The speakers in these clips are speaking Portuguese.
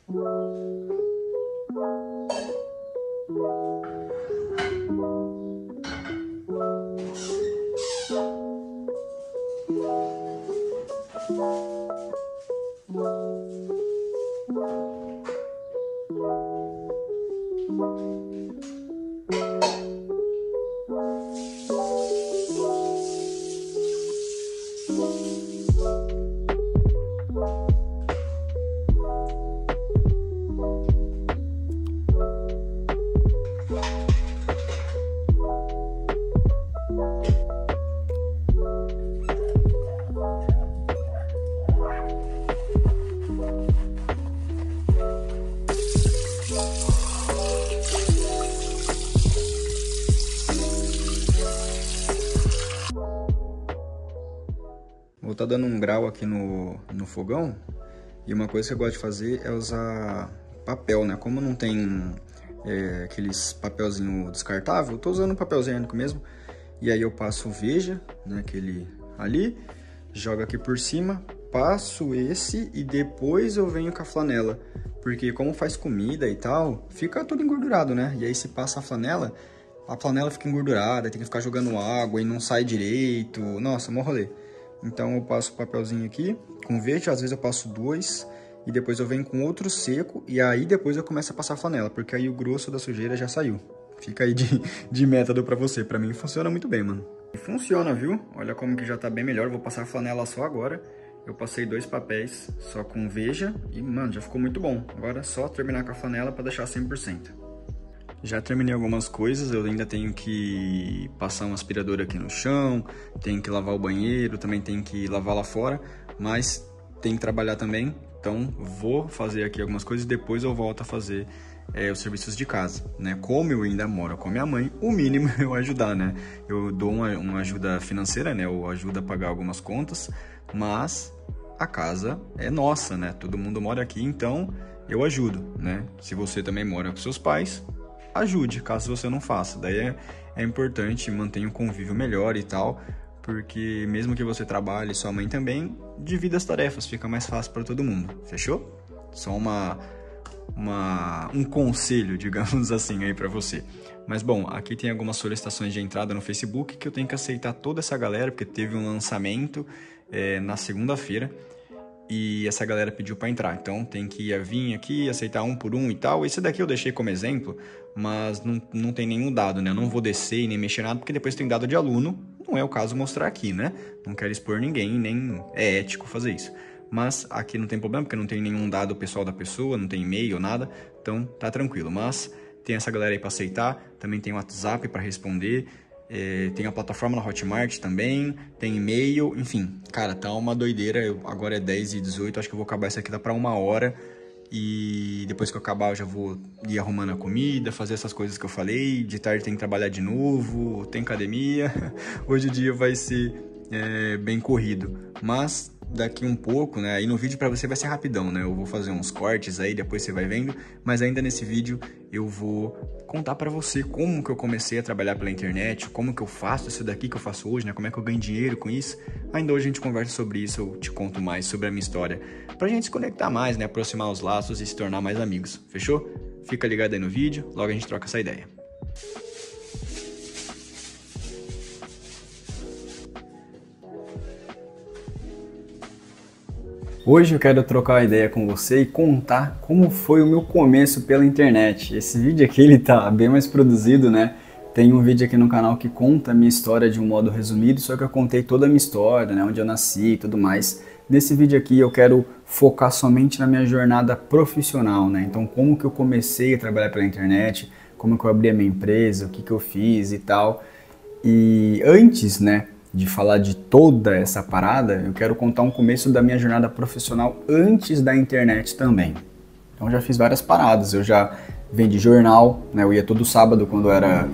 Vou estar dando um grau aqui no fogão, e uma coisa que eu gosto de fazer é usar papel, né? Como não tem aqueles papelzinho descartável, eu tô usando um papelzinho único mesmo, e aí eu passo o Veja, né, aquele ali, jogo aqui por cima, passo esse e depois eu venho com a flanela, porque como faz comida e tal, fica tudo engordurado, né? E aí se passa a flanela fica engordurada, tem que ficar jogando água e não sai direito, nossa, mó rolê. Então eu passo o papelzinho aqui com verde, às vezes eu passo 2 e depois eu venho com outro seco e aí depois eu começo a passar a flanela, porque aí o grosso da sujeira já saiu. Fica aí de método pra você, pra mim funciona muito bem, mano. E funciona, viu? Olha como que já tá bem melhor, vou passar a flanela só agora. Eu passei 2 papéis só com Veja e, mano, já ficou muito bom. Agora é só terminar com a flanela pra deixar 100%. Já terminei algumas coisas, eu ainda tenho que passar um aspirador aqui no chão, tenho que lavar o banheiro, também tenho que lavar lá fora, mas tenho que trabalhar também, então vou fazer aqui algumas coisas e depois eu volto a fazer os serviços de casa, né? Como eu ainda moro com a minha mãe, o mínimo é eu ajudar, né? Eu dou uma ajuda financeira, né? Eu ajudo a pagar algumas contas, mas a casa é nossa, né? Todo mundo mora aqui, então eu ajudo, né? Se você também mora com seus pais, ajude, caso você não faça. Daí é importante manter um convívio melhor e tal, porque mesmo que você trabalhe, sua mãe também, divida as tarefas, fica mais fácil para todo mundo, fechou? Só um conselho, digamos assim, aí para você. Mas bom, aqui tem algumas solicitações de entrada no Facebook que eu tenho que aceitar toda essa galera, porque teve um lançamento na segunda-feira, e essa galera pediu para entrar, então tem que vir aqui, aceitar um por um e tal. Esse daqui eu deixei como exemplo, mas não tem nenhum dado, né? Eu não vou descer e nem mexer nada, porque depois tem dado de aluno, não é o caso mostrar aqui, né? Não quero expor ninguém, nem é ético fazer isso. Mas aqui não tem problema, porque não tem nenhum dado pessoal da pessoa, não tem e-mail, nada, então tá tranquilo. Mas tem essa galera aí para aceitar, também tem o WhatsApp para responder, tem a plataforma na Hotmart também, tem e-mail, enfim, cara, tá uma doideira. Agora é 10h18, acho que eu vou acabar isso aqui, dá pra 1 hora, e depois que eu acabar eu já vou ir arrumando a comida, fazer essas coisas que eu falei. De tarde tem que trabalhar de novo, tem academia, hoje o dia vai ser bem corrido, mas daqui um pouco, né, aí no vídeo pra você vai ser rapidão, né, eu vou fazer uns cortes aí, depois você vai vendo, mas ainda nesse vídeo eu vou contar pra você como que eu comecei a trabalhar pela internet, como que eu faço isso daqui que eu faço hoje, né, como é que eu ganho dinheiro com isso. Ainda hoje a gente conversa sobre isso, eu te conto mais sobre a minha história, pra gente se conectar mais, né, aproximar os laços e se tornar mais amigos, fechou? Fica ligado aí no vídeo, logo a gente troca essa ideia. Hoje eu quero trocar uma ideia com você e contar como foi o meu começo pela internet. Esse vídeo aqui ele tá bem mais produzido, né? Tem um vídeo aqui no canal que conta a minha história de um modo resumido, só que eu contei toda a minha história, né? Onde eu nasci e tudo mais. Nesse vídeo aqui eu quero focar somente na minha jornada profissional, né? Então como que eu comecei a trabalhar pela internet, como que eu abri a minha empresa, o que que eu fiz e tal. E antes, né, de falar de toda essa parada, eu quero contar um começo da minha jornada profissional antes da internet também. Então já fiz várias paradas, eu já vendi jornal, né? Eu ia todo sábado quando eu era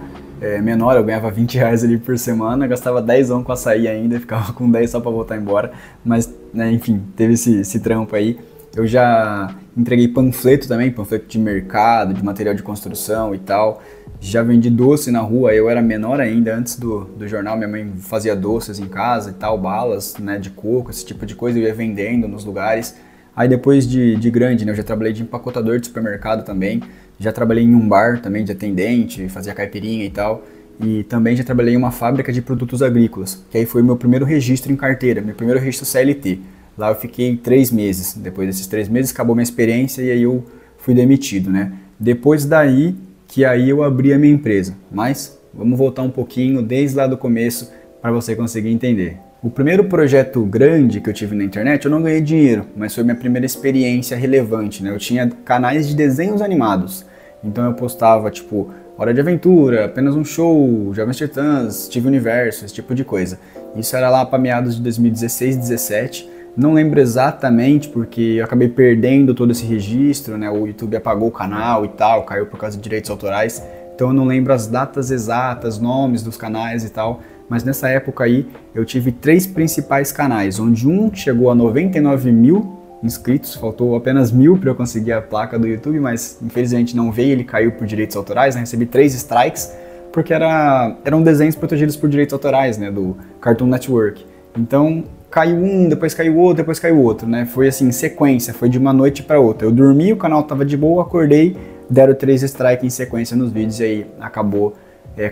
menor, eu ganhava R$20 ali por semana, gastava 10 com açaí ainda, ficava com 10 só pra voltar embora, mas, né, enfim, teve esse trampo aí. Eu já entreguei panfleto também, panfleto de mercado, de material de construção e tal. Já vendi doce na rua, eu era menor ainda, antes do jornal, minha mãe fazia doces em casa e tal, balas, né, de coco, esse tipo de coisa, eu ia vendendo nos lugares. Aí depois de grande, né, eu já trabalhei de empacotador de supermercado também, já trabalhei em um bar também de atendente, fazia caipirinha e tal, e também já trabalhei em uma fábrica de produtos agrícolas, que aí foi o meu primeiro registro em carteira, meu primeiro registro CLT. Lá eu fiquei 3 meses, depois desses 3 meses acabou minha experiência e aí eu fui demitido, né. Depois daí, que aí eu abri a minha empresa, mas vamos voltar um pouquinho desde lá do começo para você conseguir entender. O primeiro projeto grande que eu tive na internet, eu não ganhei dinheiro, mas foi minha primeira experiência relevante, né? Eu tinha canais de desenhos animados, então eu postava tipo Hora de Aventura, Apenas um Show, Jovens Titãs, Steve Universo, esse tipo de coisa. Isso era lá para meados de 2016, 2017. Não lembro exatamente porque eu acabei perdendo todo esse registro, né? O YouTube apagou o canal e tal, caiu por causa de direitos autorais. Então eu não lembro as datas exatas, nomes dos canais e tal, mas nessa época aí eu tive 3 principais canais, onde um chegou a 99 mil inscritos, faltou apenas 1000 para eu conseguir a placa do YouTube, mas infelizmente não veio, ele caiu por direitos autorais, né? Recebi 3 strikes, porque eram desenhos protegidos por direitos autorais, né, do Cartoon Network. Então caiu um, depois caiu outro, depois caiu outro, né? Foi assim, sequência, foi de uma noite para outra. Eu dormi, o canal tava de boa, acordei, deram 3 strikes em sequência nos vídeos e aí acabou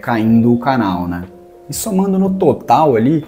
caindo o canal, né? E somando no total ali,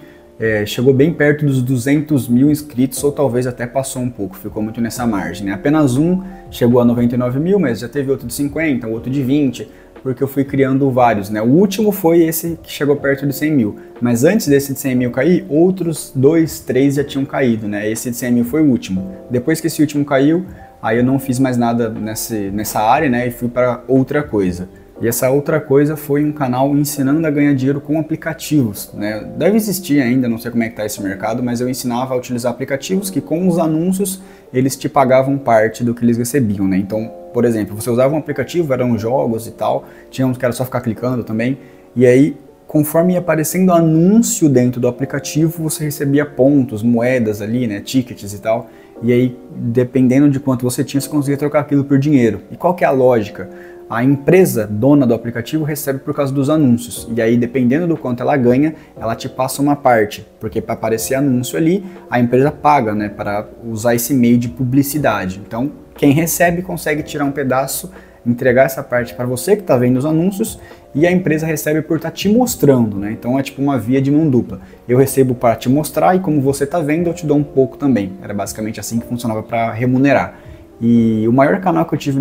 chegou bem perto dos 200 mil inscritos, ou talvez até passou um pouco, ficou muito nessa margem, né? Apenas um chegou a 99 mil, mas já teve outro de 50, outro de 20, porque eu fui criando vários, né? O último foi esse que chegou perto de 100 mil, mas antes desse de 100 mil cair, outros 2, 3 já tinham caído, né? Esse de 100 mil foi o último. Depois que esse último caiu, aí eu não fiz mais nada nessa área, né? E fui para outra coisa. E essa outra coisa foi um canal ensinando a ganhar dinheiro com aplicativos, né? Deve existir ainda, não sei como é que tá esse mercado, mas eu ensinava a utilizar aplicativos que com os anúncios eles te pagavam parte do que eles recebiam, né? Então, por exemplo, você usava um aplicativo, eram jogos e tal, tinha uns que era só ficar clicando também, e aí conforme ia aparecendo anúncio dentro do aplicativo, você recebia pontos, moedas ali, né, tickets e tal, e aí dependendo de quanto você tinha, você conseguia trocar aquilo por dinheiro. E qual que é a lógica? A empresa dona do aplicativo recebe por causa dos anúncios, e aí dependendo do quanto ela ganha, ela te passa uma parte, porque para aparecer anúncio ali, a empresa paga, né, para usar esse meio de publicidade. Então, quem recebe consegue tirar um pedaço, entregar essa parte para você que está vendo os anúncios, e a empresa recebe por estar te mostrando, né? Então é tipo uma via de mão dupla. Eu recebo para te mostrar e como você está vendo, eu te dou um pouco também. Era basicamente assim que funcionava para remunerar. E o maior canal que eu tive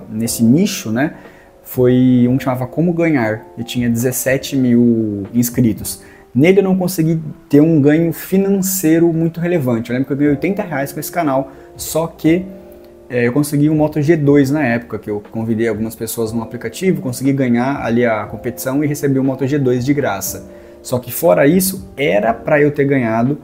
nesse nicho, né, foi um que chamava Como Ganhar, e tinha 17 mil inscritos. Nele eu não consegui ter um ganho financeiro muito relevante. Eu lembro que eu ganhei R$80 com esse canal, só que eu consegui um Moto G2 na época, que eu convidei algumas pessoas no aplicativo, consegui ganhar ali a competição e recebi o Moto G2 de graça. Só que fora isso, era para eu ter ganhado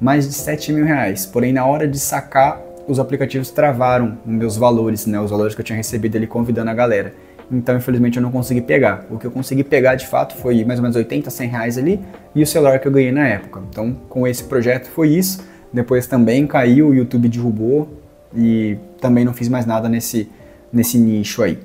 mais de R$7 mil, porém na hora de sacar, os aplicativos travaram meus valores, né, os valores que eu tinha recebido ali convidando a galera. Então, infelizmente, eu não consegui pegar. O que eu consegui pegar, de fato, foi mais ou menos 80, 100 reais ali e o celular que eu ganhei na época. Então, com esse projeto foi isso. Depois também caiu, o YouTube derrubou e também não fiz mais nada nesse nicho aí.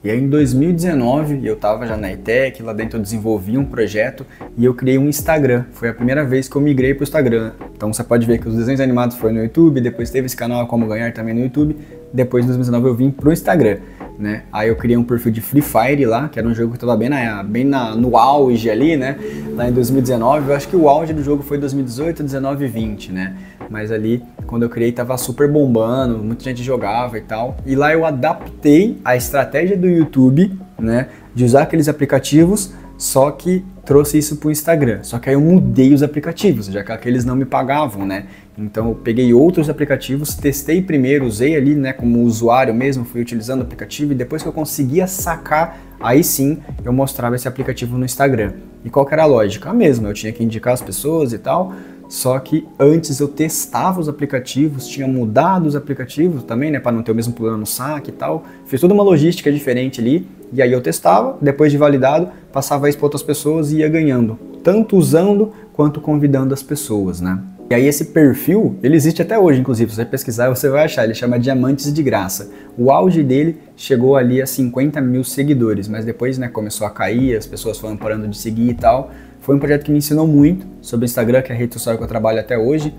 E aí em 2019, eu estava já na ETEC, lá dentro eu desenvolvi um projeto e eu criei um Instagram. Foi a primeira vez que eu migrei para o Instagram. Então você pode ver que os desenhos animados foram no YouTube, depois teve esse canal Como Ganhar também no YouTube, depois em 2019 eu vim para o Instagram, né? Aí eu criei um perfil de Free Fire lá, que era um jogo que estava no auge ali, né? Lá em 2019, eu acho que o auge do jogo foi 2018, 19 e 20, né? Mas ali, quando eu criei, tava super bombando, muita gente jogava e tal. E lá eu adaptei a estratégia do YouTube, né, de usar aqueles aplicativos, só que trouxe isso pro Instagram. Só que aí eu mudei os aplicativos, já que aqueles não me pagavam, né? Então eu peguei outros aplicativos, testei primeiro, usei ali, né, como usuário mesmo, fui utilizando o aplicativo e depois que eu conseguia sacar, aí sim eu mostrava esse aplicativo no Instagram. E qual que era a lógica? A mesma, eu tinha que indicar as pessoas e tal, só que antes eu testava os aplicativos, tinha mudado os aplicativos também, né, para não ter o mesmo problema no saque e tal. Fiz toda uma logística diferente ali, e aí eu testava, depois de validado, passava isso para outras pessoas e ia ganhando, tanto usando quanto convidando as pessoas, né. E aí esse perfil, ele existe até hoje, inclusive, se você pesquisar você vai achar, ele chama Diamantes de Graça. O auge dele chegou ali a 50 mil seguidores, mas depois, né, começou a cair, as pessoas foram parando de seguir e tal. Foi um projeto que me ensinou muito sobre o Instagram, que é a rede social que eu trabalho até hoje.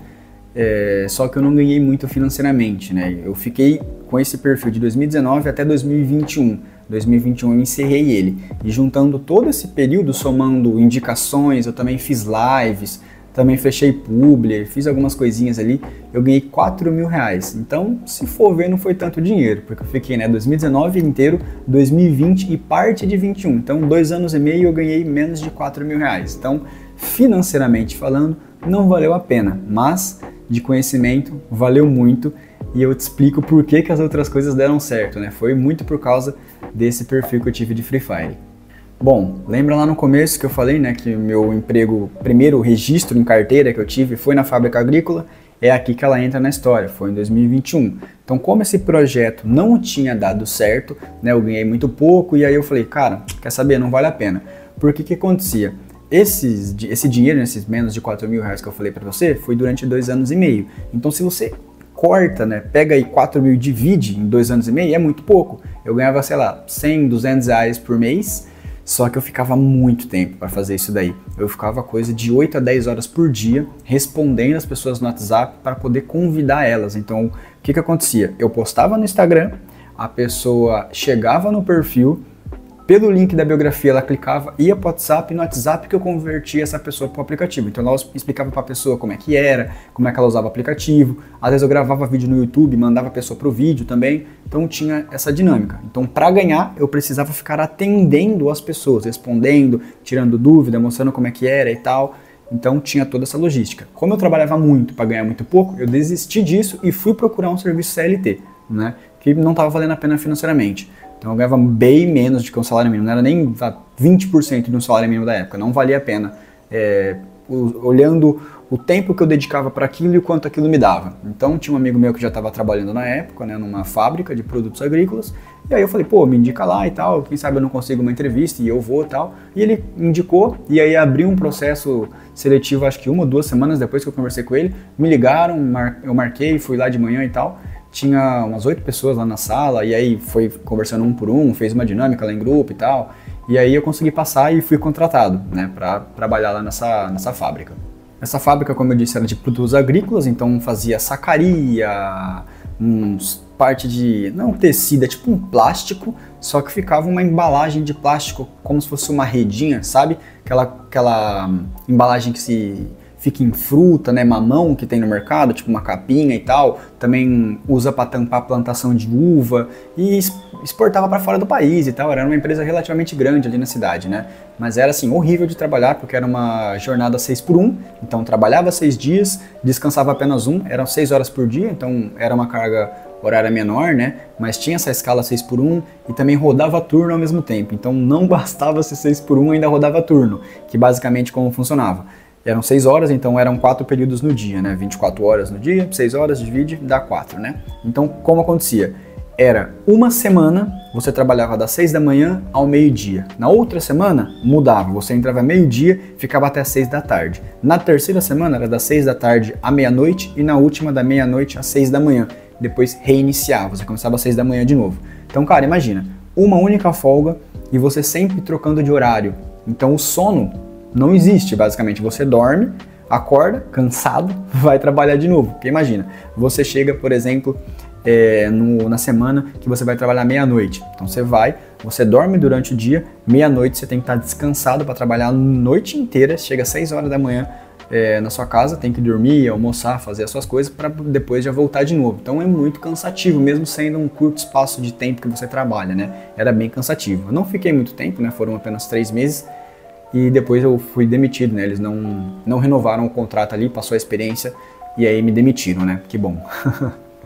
só que eu não ganhei muito financeiramente, né? Eu fiquei com esse perfil de 2019 até 2021. 2021 eu encerrei ele. E juntando todo esse período, somando indicações, eu também fiz lives, também fechei publi, fiz algumas coisinhas ali, eu ganhei 4 mil reais. Então, se for ver, não foi tanto dinheiro, porque eu fiquei, 2019 inteiro, 2020 e parte de 21. Então, 2 anos e meio eu ganhei menos de 4 mil reais. Então, financeiramente falando, não valeu a pena, mas de conhecimento valeu muito, e eu te explico por que as outras coisas deram certo, né? Foi muito por causa desse perfil que eu tive de Free Fire. Bom, lembra lá no começo que eu falei, né, que o meu emprego, primeiro registro em carteira que eu tive foi na fábrica agrícola, é aqui que ela entra na história, foi em 2021. Então, como esse projeto não tinha dado certo, né, eu ganhei muito pouco, e aí eu falei, cara, quer saber, não vale a pena. Porque o que acontecia? Esse dinheiro, esses menos de 4 mil reais que eu falei para você, foi durante 2 anos e meio. Então, se você corta, né, pega aí 4 mil e divide em 2 anos e meio, é muito pouco. Eu ganhava, sei lá, 100, 200 reais por mês, só que eu ficava muito tempo para fazer isso daí. Eu ficava coisa de 8 a 10 horas por dia respondendo as pessoas no WhatsApp para poder convidar elas. Então, o que acontecia? Eu postava no Instagram, a pessoa chegava no perfil, pelo link da biografia ela clicava, ia para o WhatsApp, e no WhatsApp que eu convertia essa pessoa para o aplicativo. Então eu explicava para a pessoa como é que era, como é que ela usava o aplicativo. Às vezes eu gravava vídeo no YouTube, mandava a pessoa para o vídeo também. Então tinha essa dinâmica. Então para ganhar eu precisava ficar atendendo as pessoas, respondendo, tirando dúvida, mostrando como é que era e tal. Então tinha toda essa logística. Como eu trabalhava muito para ganhar muito pouco, eu desisti disso e fui procurar um serviço CLT, né, que não estava valendo a pena financeiramente. Então eu ganhava bem menos do que um salário mínimo, não era nem 20% de um salário mínimo da época, não valia a pena, olhando o tempo que eu dedicava para aquilo e o quanto aquilo me dava. Então tinha um amigo meu que já estava trabalhando na época, né, numa fábrica de produtos agrícolas, e aí eu falei, pô, me indica lá e tal, quem sabe eu não consigo uma entrevista e eu vou e tal. E ele indicou, e aí abriu um processo seletivo, acho que 1 ou 2 semanas depois que eu conversei com ele, me ligaram, eu marquei, fui lá de manhã e tal. Tinha umas 8 pessoas lá na sala, e aí foi conversando um por um, fez uma dinâmica lá em grupo e tal, e aí eu consegui passar e fui contratado, né, para trabalhar lá nessa fábrica. Essa fábrica, como eu disse, era de produtos agrícolas, então fazia sacaria, parte de, não tecido, é tipo um plástico, só que ficava uma embalagem de plástico como se fosse uma redinha, sabe? Aquela embalagem que se fica em fruta, né, mamão que tem no mercado, tipo uma capinha e tal, também usa para tampar a plantação de uva e exportava para fora do país e tal. Era uma empresa relativamente grande ali na cidade, né? Mas era assim, horrível de trabalhar porque era uma jornada 6x1, então trabalhava 6 dias, descansava apenas 1, eram 6 horas por dia, então era uma carga horária menor, né? Mas tinha essa escala 6x1 e também rodava turno ao mesmo tempo, então não bastava ser 6x1, ainda rodava turno, que basicamente como funcionava. Eram 6 horas, então eram 4 períodos no dia, né? 24 horas no dia, 6 horas, divide, dá 4, né? Então, como acontecia? Era uma semana, você trabalhava das 6 da manhã ao meio-dia. Na outra semana, mudava. Você entrava meio-dia, ficava até as 6 da tarde. Na terceira semana, era das 6 da tarde à meia-noite e na última, da meia-noite às 6 da manhã. Depois reiniciava, você começava às 6 da manhã de novo. Então, cara, imagina, uma única folga e você sempre trocando de horário. Então, o sono não existe, basicamente. Você dorme, acorda, cansado, vai trabalhar de novo. Porque imagina, você chega, por exemplo, na semana que você vai trabalhar meia-noite. Então você dorme durante o dia, meia-noite você tem que estar descansado para trabalhar a noite inteira, chega às 6 horas da manhã na sua casa, tem que dormir, almoçar, fazer as suas coisas para depois já voltar de novo. Então é muito cansativo, mesmo sendo um curto espaço de tempo que você trabalha, né? Era bem cansativo. Eu não fiquei muito tempo, né? Foram apenas 3 meses. E depois eu fui demitido, né? Eles não renovaram o contrato ali, passou a experiência e aí me demitiram, né? Que bom.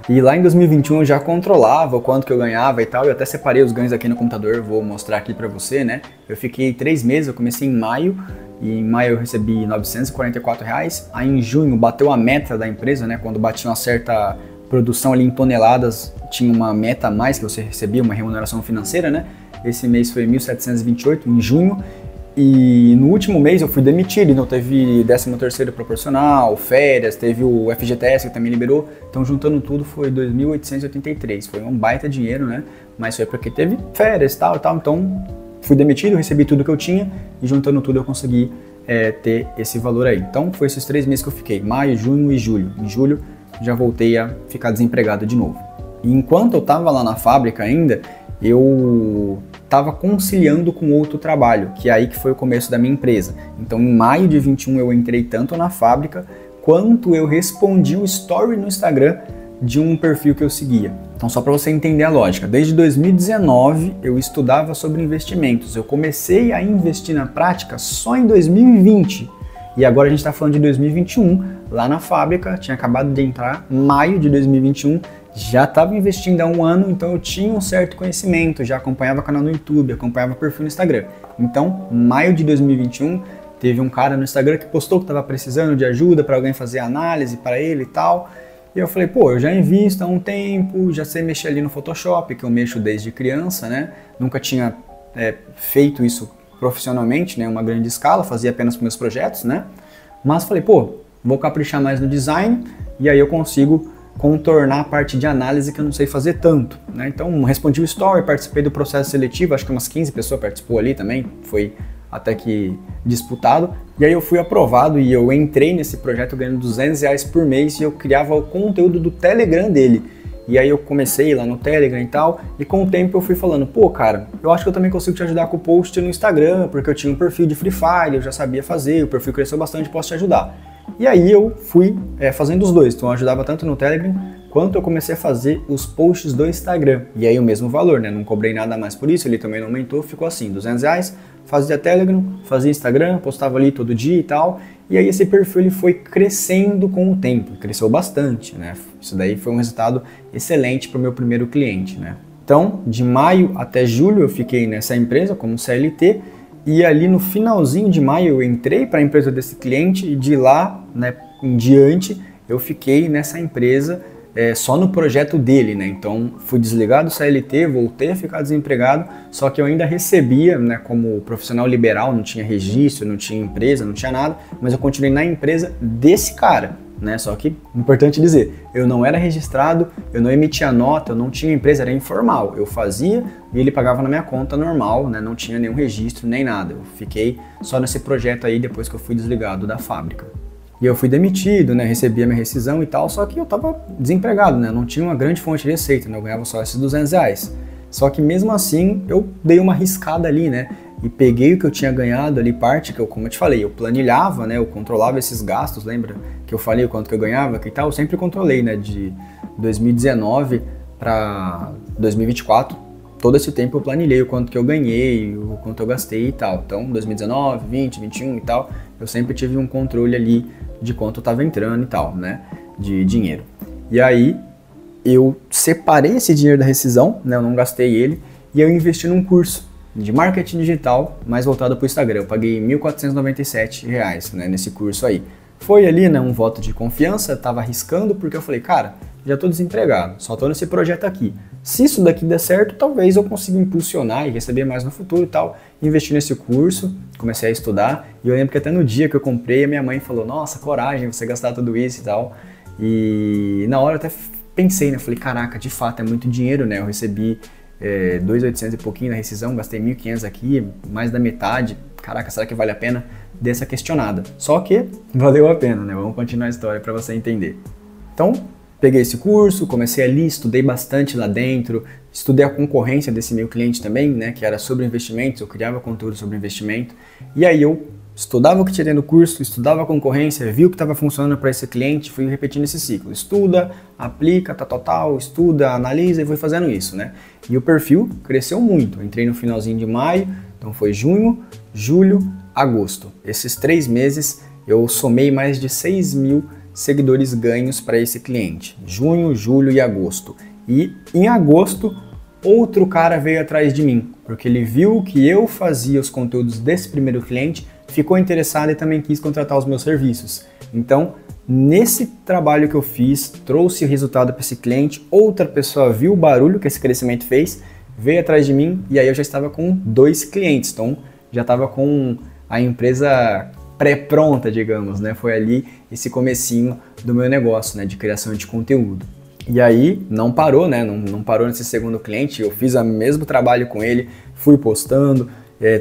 E lá em 2021 eu já controlava o quanto que eu ganhava e tal, eu até separei os ganhos aqui no computador, vou mostrar aqui pra você, né? Eu fiquei 3 meses, eu comecei em maio, e em maio eu recebi R$944, aí em junho bateu a meta da empresa, né? Quando batia uma certa produção ali em toneladas, tinha uma meta a mais que você recebia, uma remuneração financeira, né? Esse mês foi 1.728 em junho. E no último mês eu fui demitido, então teve 13º proporcional, férias, teve o FGTS que também liberou, então juntando tudo foi 2.883, foi um baita dinheiro, né? Mas foi porque teve férias e tal, então fui demitido, recebi tudo que eu tinha e juntando tudo eu consegui ter esse valor aí. Então foi esses 3 meses que eu fiquei, maio, junho e julho. Em julho já voltei a ficar desempregado de novo. E enquanto eu estava lá na fábrica ainda, eu estava conciliando com outro trabalho, que é aí que foi o começo da minha empresa. Então em maio de 21 eu entrei tanto na fábrica, quanto eu respondi o story no Instagram de um perfil que eu seguia. Então só para você entender a lógica, desde 2019 eu estudava sobre investimentos, eu comecei a investir na prática só em 2020 e agora a gente está falando de 2021, lá na fábrica, tinha acabado de entrar, maio de 2021, já estava investindo há um ano, então eu tinha um certo conhecimento, já acompanhava o canal no YouTube, acompanhava o perfil no Instagram. Então, maio de 2021, teve um cara no Instagram que postou que estava precisando de ajuda para alguém fazer análise para ele e tal. E eu falei, pô, eu já invisto há um tempo, já sei mexer ali no Photoshop, que eu mexo desde criança, né? Nunca tinha feito isso profissionalmente, né? Uma grande escala, fazia apenas para meus projetos, né? Mas falei, pô, vou caprichar mais no design e aí eu consigo contornar a parte de análise que eu não sei fazer tanto, né? Então, respondi o story, participei do processo seletivo, acho que umas 15 pessoas participou ali também, foi até que disputado, e aí eu fui aprovado e eu entrei nesse projeto ganhando R$200 por mês e eu criava o conteúdo do Telegram dele. E aí eu comecei lá no Telegram e tal, e com o tempo eu fui falando, pô cara, eu acho que eu também consigo te ajudar com o post no Instagram, porque eu tinha um perfil de Free Fire, eu já sabia fazer, o perfil cresceu bastante, posso te ajudar. E aí eu fui fazendo os dois, então eu ajudava tanto no Telegram, quanto eu comecei a fazer os posts do Instagram. E aí o mesmo valor, né? Não cobrei nada mais por isso, ele também não aumentou, ficou assim, R$200, fazia Telegram, fazia Instagram, postava ali todo dia e tal. E aí esse perfil ele foi crescendo com o tempo, cresceu bastante, né? Isso daí foi um resultado excelente para o meu primeiro cliente, né? Então, de maio até julho eu fiquei nessa empresa como CLT, e ali no finalzinho de maio eu entrei para a empresa desse cliente e de lá, né, em diante eu fiquei nessa empresa só no projeto dele, né? Então fui desligado do CLT, voltei a ficar desempregado, só que eu ainda recebia, né, como profissional liberal, não tinha registro, não tinha empresa, não tinha nada, mas eu continuei na empresa desse cara, né? Só que, importante dizer, eu não era registrado, eu não emitia nota, eu não tinha empresa, era informal. Eu fazia e ele pagava na minha conta normal, né? Não tinha nenhum registro, nem nada. Eu fiquei só nesse projeto aí depois que eu fui desligado da fábrica. E eu fui demitido, né? Recebi a minha rescisão e tal, só que eu tava desempregado, né? Não tinha uma grande fonte de receita, né? Eu ganhava só esses R$200. Só que mesmo assim, eu dei uma arriscada ali, né? E peguei o que eu tinha ganhado ali, parte que eu, como eu te falei, eu planilhava, né? Eu controlava esses gastos, lembra que eu falei o quanto que eu ganhava e tal? Eu sempre controlei, né? De 2019 para 2024, todo esse tempo eu planilhei o quanto que eu ganhei, o quanto eu gastei e tal. Então, 2019, 20, 21 e tal, eu sempre tive um controle ali de quanto estava entrando e tal, né? De dinheiro. E aí, eu separei esse dinheiro da rescisão, né? Eu não gastei ele, e eu investi num curso de marketing digital, mais voltado para o Instagram. Eu paguei R$1.497, né, nesse curso aí. Foi ali, né, um voto de confiança, estava arriscando porque eu falei, cara, já estou desempregado, só estou nesse projeto aqui. Se isso daqui der certo, talvez eu consiga impulsionar e receber mais no futuro e tal. Investi nesse curso, comecei a estudar, e eu lembro que até no dia que eu comprei, a minha mãe falou, nossa, coragem, você gastar tudo isso e tal. E na hora eu até pensei, né, falei, caraca, de fato é muito dinheiro, né, eu recebi 2.800 e pouquinho na rescisão, gastei 1.500 aqui, mais da metade, caraca, será que vale a pena? Dei essa questionada. Só que valeu a pena, né? Vamos continuar a história para você entender. Então, peguei esse curso, comecei ali, estudei bastante lá dentro, estudei a concorrência desse meu cliente também, né? Que era sobre investimentos, eu criava conteúdo sobre investimento, e aí eu estudava o que tinha dentro do curso, estudava a concorrência, vi o que estava funcionando para esse cliente, fui repetindo esse ciclo. Estuda, aplica, tal, estuda, analisa e fui fazendo isso, né? E o perfil cresceu muito. Eu entrei no finalzinho de maio, então foi junho, julho, agosto. Esses 3 meses eu somei mais de 6.000 seguidores ganhos para esse cliente. Junho, julho e agosto. E em agosto, outro cara veio atrás de mim, porque ele viu que eu fazia os conteúdos desse primeiro cliente, ficou interessado e também quis contratar os meus serviços. Então, nesse trabalho que eu fiz, trouxe resultado para esse cliente, outra pessoa viu o barulho que esse crescimento fez, veio atrás de mim e aí eu já estava com 2 clientes, então já estava com a empresa pré-pronta, digamos, né? Foi ali esse comecinho do meu negócio, né? De criação de conteúdo. E aí não parou, né? Não parou nesse segundo cliente, eu fiz o mesmo trabalho com ele, fui postando,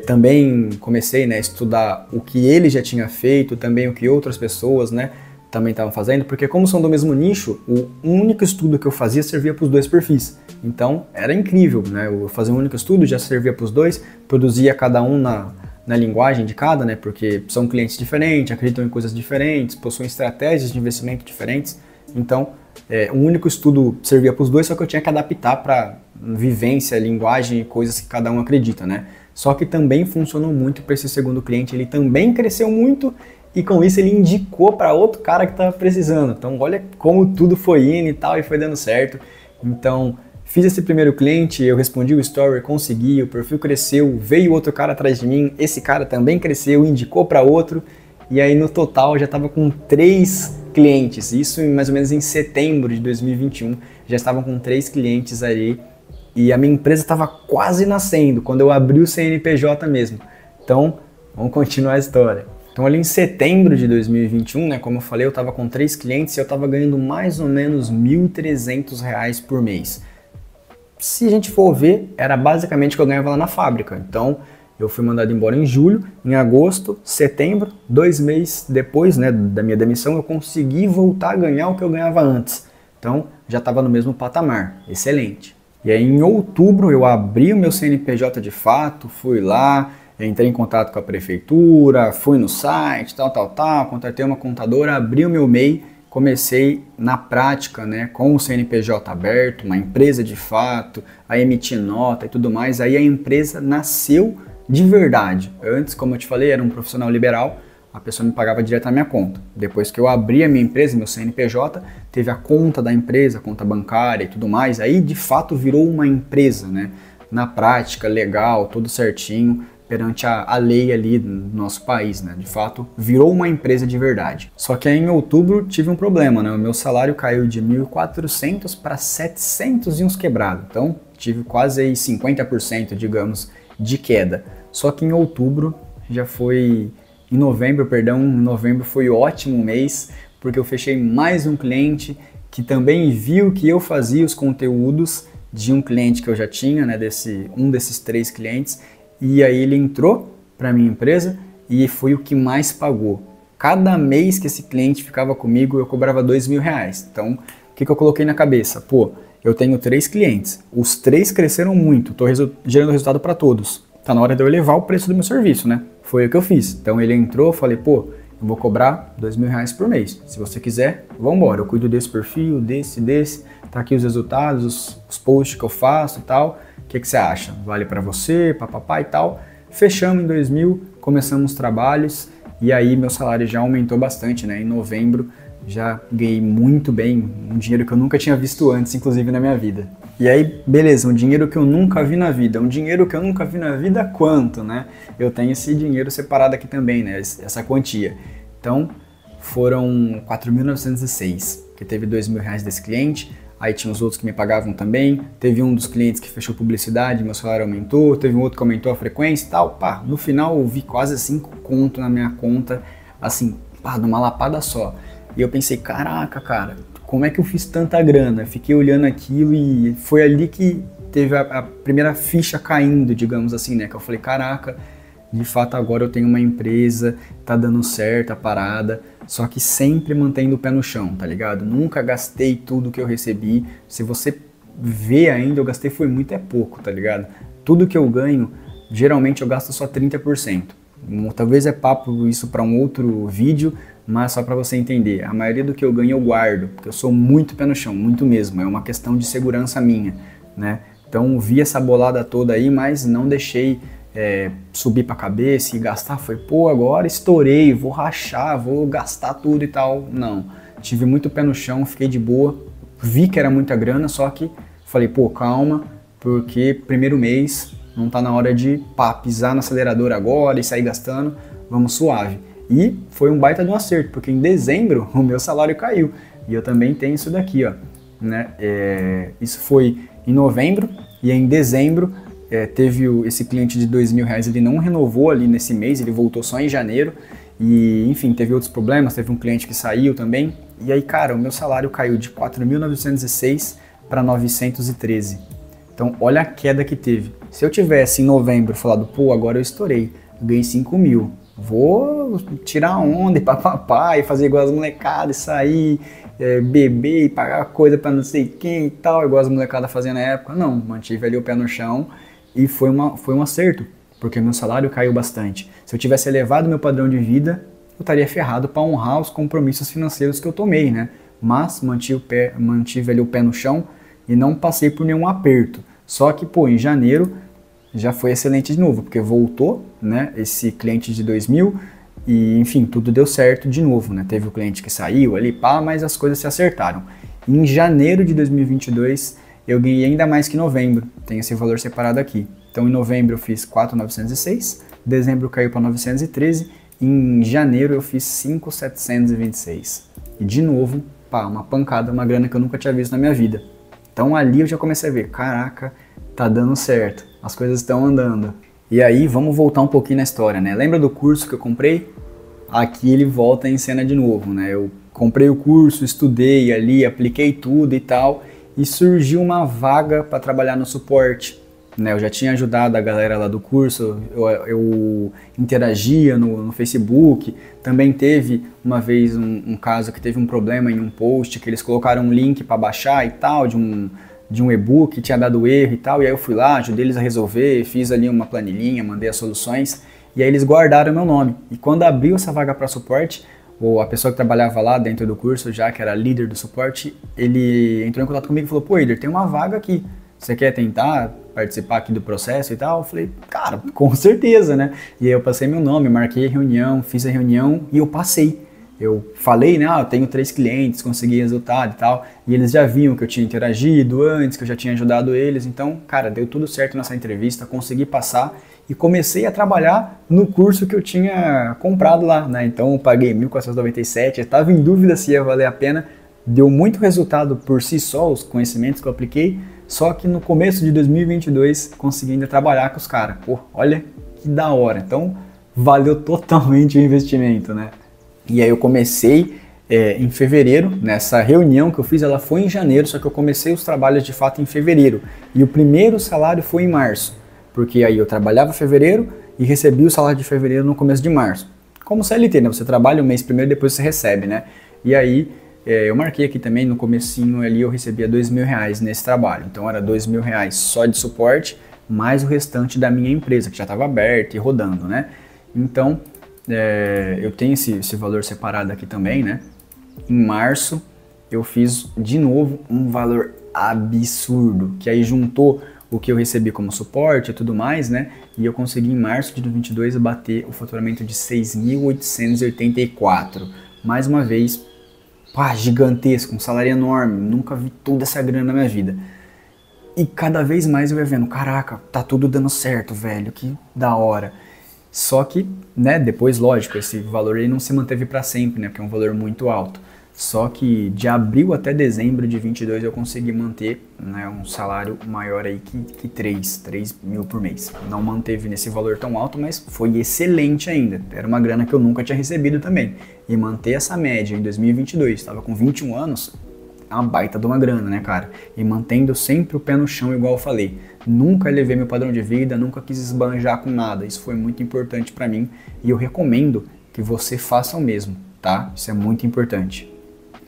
também comecei, né, a estudar o que ele já tinha feito, também o que outras pessoas, né, também estavam fazendo, porque como são do mesmo nicho, o único estudo que eu fazia servia para os dois perfis. Então era incrível, né? Eu fazia um único estudo, já servia para os dois, produzia cada um na linguagem de cada, né? Porque são clientes diferentes, acreditam em coisas diferentes, possuem estratégias de investimento diferentes. Então um único estudo servia para os dois, só que eu tinha que adaptar para vivência, linguagem e coisas que cada um acredita, né? Só que também funcionou muito para esse segundo cliente, ele também cresceu muito. E com isso ele indicou para outro cara que estava precisando. Então olha como tudo foi indo e tal, e foi dando certo. Então fiz esse primeiro cliente, eu respondi o story, consegui, o perfil cresceu, veio outro cara atrás de mim, esse cara também cresceu, indicou para outro. E aí no total eu já estava com 3 clientes. Isso mais ou menos em setembro de 2021. Já estavam com 3 clientes ali. E a minha empresa estava quase nascendo, quando eu abri o CNPJ mesmo. Então vamos continuar a história. Então ali em setembro de 2021, né, como eu falei, eu estava com 3 clientes e eu estava ganhando mais ou menos R$ 1.300 por mês. Se a gente for ver, era basicamente o que eu ganhava lá na fábrica. Então eu fui mandado embora em julho, em agosto, setembro, 2 meses depois, né, da minha demissão, eu consegui voltar a ganhar o que eu ganhava antes. Então já estava no mesmo patamar, excelente. E aí em outubro eu abri o meu CNPJ de fato, fui lá, entrei em contato com a prefeitura, fui no site, contratei uma contadora, abri o meu MEI, comecei na prática, né, com o CNPJ aberto, uma empresa de fato, a emitir nota e tudo mais. Aí a empresa nasceu de verdade. Antes, como eu te falei, era um profissional liberal, a pessoa me pagava direto na minha conta. Depois que eu abri a minha empresa, meu CNPJ, teve a conta da empresa, conta bancária e tudo mais, aí de fato virou uma empresa, né, na prática, legal, tudo certinho, perante a lei ali do nosso país, né? De fato, virou uma empresa de verdade. Só que aí em outubro tive um problema, né? O meu salário caiu de 1.400 para 700 e uns quebrados. Então, tive quase aí 50%, digamos, de queda. Só que em outubro, em novembro foi ótimo mês, porque eu fechei mais um cliente que também viu que eu fazia os conteúdos de um cliente que eu já tinha, né? Um desses 3 clientes. E aí ele entrou para minha empresa e foi o que mais pagou. Cada mês que esse cliente ficava comigo, eu cobrava R$2.000. Então, o que eu coloquei na cabeça? Pô, eu tenho 3 clientes, os 3 cresceram muito, estou gerando resultado para todos. Tá na hora de eu elevar o preço do meu serviço, né? Foi o que eu fiz. Então ele entrou, falei, pô, eu vou cobrar R$2.000 por mês. Se você quiser, vamos embora. Eu cuido desse perfil, desse. Tá aqui os resultados, os posts que eu faço e tal. O que você acha? Vale para você, papapá e tal. Fechamos em 2000, começamos os trabalhos e aí meu salário já aumentou bastante, né? Em novembro já ganhei muito bem, um dinheiro que eu nunca tinha visto antes, inclusive na minha vida. E aí, beleza, um dinheiro que eu nunca vi na vida. Um dinheiro que eu nunca vi na vida quanto, né? Eu tenho esse dinheiro separado aqui também, né? Essa quantia. Então, foram 4.906, que teve R$2.000 desse cliente. Aí tinha os outros que me pagavam também, teve um dos clientes que fechou publicidade, meu salário aumentou, teve um outro que aumentou a frequência e tal, pá, no final eu vi quase 5 conto na minha conta, assim, pá, numa lapada só. E eu pensei, caraca, cara, como é que eu fiz tanta grana? Fiquei olhando aquilo e foi ali que teve a primeira ficha caindo, digamos assim, né, que eu falei, caraca, de fato agora eu tenho uma empresa, tá dando certo a parada, só que sempre mantendo o pé no chão, tá ligado? Nunca gastei tudo que eu recebi. Se você vê ainda, eu gastei foi muito, é pouco, tá ligado? Tudo que eu ganho, geralmente eu gasto só 30%. Talvez é papo isso para um outro vídeo, mas só para você entender. A maioria do que eu ganho eu guardo, porque eu sou muito pé no chão, muito mesmo. É uma questão de segurança minha, né? Então vi essa bolada toda aí, mas não deixei subir pra cabeça e gastar, foi, pô, agora estourei, vou rachar, vou gastar tudo e tal. Não, tive muito pé no chão, fiquei de boa, vi que era muita grana, só que falei, pô, calma, porque primeiro mês não tá na hora de pisar no acelerador agora e sair gastando, vamos suave. E foi um baita de um acerto, porque em dezembro o meu salário caiu, e eu também tenho isso daqui, ó, né? Isso foi em novembro, e em dezembro teve esse cliente de R$2.000, ele não renovou ali nesse mês, ele voltou só em janeiro e, enfim, teve outros problemas, teve um cliente que saiu também. E aí, cara, o meu salário caiu de 4.906 para 913. Então, olha a queda que teve. Se eu tivesse em novembro falado, pô, agora eu estourei, ganhei 5 mil, vou tirar onda e papapá, e fazer igual as molecadas, sair, beber e pagar coisa pra não sei quem e tal, igual as molecadas faziam na época. Não, mantive ali o pé no chão e foi um acerto, porque meu salário caiu bastante. Se eu tivesse elevado meu padrão de vida, eu estaria ferrado para honrar os compromissos financeiros que eu tomei, né? Mas mantive ali o pé no chão e não passei por nenhum aperto. Só que, pô, em janeiro já foi excelente de novo, porque voltou, né, esse cliente de 2.000 e, enfim, tudo deu certo de novo, né? Teve o cliente que saiu ali, pá, mas as coisas se acertaram. Em janeiro de 2022, eu ganhei ainda mais que em novembro, tem esse valor separado aqui. Então, em novembro eu fiz 4.906, dezembro caiu para 913, em janeiro eu fiz 5.726. E de novo, pá, uma pancada, uma grana que eu nunca tinha visto na minha vida. Então ali eu já comecei a ver, caraca, tá dando certo, as coisas estão andando. E aí vamos voltar um pouquinho na história, né? Lembra do curso que eu comprei? Aqui ele volta em cena de novo, né? Eu comprei o curso, estudei ali, apliquei tudo e tal, e surgiu uma vaga para trabalhar no suporte. Né, eu já tinha ajudado a galera lá do curso, eu interagia no Facebook, também teve uma vez um caso que teve um problema em um post, que eles colocaram um link para baixar e tal, de um e-book, tinha dado erro e tal, e aí eu fui lá, ajudei eles a resolver, fiz ali uma planilhinha, mandei as soluções, e aí eles guardaram meu nome. E quando abriu essa vaga para suporte, a pessoa que trabalhava lá dentro do curso, já que era líder do suporte, ele entrou em contato comigo e falou, pô, líder, tem uma vaga aqui, você quer tentar participar aqui do processo e tal? Eu falei, cara, com certeza, né? E aí eu passei meu nome, marquei a reunião, fiz a reunião e eu passei. Eu falei, né, eu tenho 3 clientes, consegui resultado e tal, e eles já viam que eu tinha interagido antes, que eu já tinha ajudado eles, então, cara, deu tudo certo nessa entrevista, consegui passar e comecei a trabalhar no curso que eu tinha comprado lá, né? Então eu paguei 1.497, eu estava em dúvida se ia valer a pena, deu muito resultado por si só, os conhecimentos que eu apliquei, só que no começo de 2022 consegui ainda trabalhar com os caras. Pô, olha que da hora. Então valeu totalmente o investimento, né? E aí eu comecei em fevereiro, nessa reunião que eu fiz, ela foi em janeiro, só que eu comecei os trabalhos de fato em fevereiro. E o primeiro salário foi em março, porque aí eu trabalhava em fevereiro e recebi o salário de fevereiro no começo de março. Como CLT, né? Você trabalha um mês primeiro e depois você recebe, né? E aí eu marquei aqui também, no comecinho ali eu recebia R$2.000 nesse trabalho. Então era R$2.000 só de suporte, mais o restante da minha empresa, que já estava aberta e rodando, né? Então, eu tenho esse valor separado aqui também, né? Em março eu fiz de novo um valor absurdo, que aí juntou o que eu recebi como suporte e tudo mais, né? E eu consegui em março de 2022 bater o faturamento de 6.884. Mais uma vez, pá, gigantesco, um salário enorme, nunca vi toda essa grana na minha vida. E cada vez mais eu ia vendo, caraca, tá tudo dando certo, velho, que da hora. Só que, né, depois, lógico, esse valor aí não se manteve para sempre, né, porque é um valor muito alto. Só que de abril até dezembro de 22 eu consegui manter, né, um salário maior aí que 3 mil por mês. Não manteve nesse valor tão alto, mas foi excelente ainda. Era uma grana que eu nunca tinha recebido também. E manter essa média em 2022, estava com 21 anos, é uma baita de uma grana, né, cara? E mantendo sempre o pé no chão, igual eu falei. Nunca elevei meu padrão de vida, nunca quis esbanjar com nada. Isso foi muito importante para mim e eu recomendo que você faça o mesmo, tá? Isso é muito importante.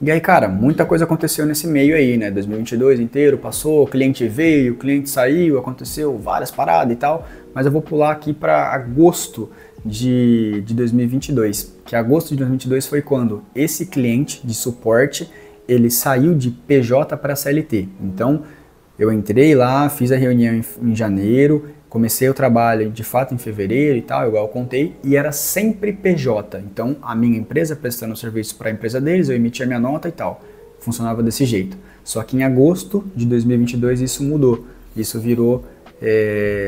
E aí, cara, muita coisa aconteceu nesse meio aí, né? 2022 inteiro passou, o cliente veio, o cliente saiu, aconteceu várias paradas e tal. Mas eu vou pular aqui para agosto de 2022. Que agosto de 2022 foi quando esse cliente de suporte, ele saiu de PJ para CLT. Então, eu entrei lá, fiz a reunião em janeiro, comecei o trabalho de fato em fevereiro e tal, igual eu contei, e era sempre PJ. Então, a minha empresa prestando serviço para a empresa deles, eu emitia minha nota e tal. Funcionava desse jeito. Só que em agosto de 2022 isso mudou. Isso virou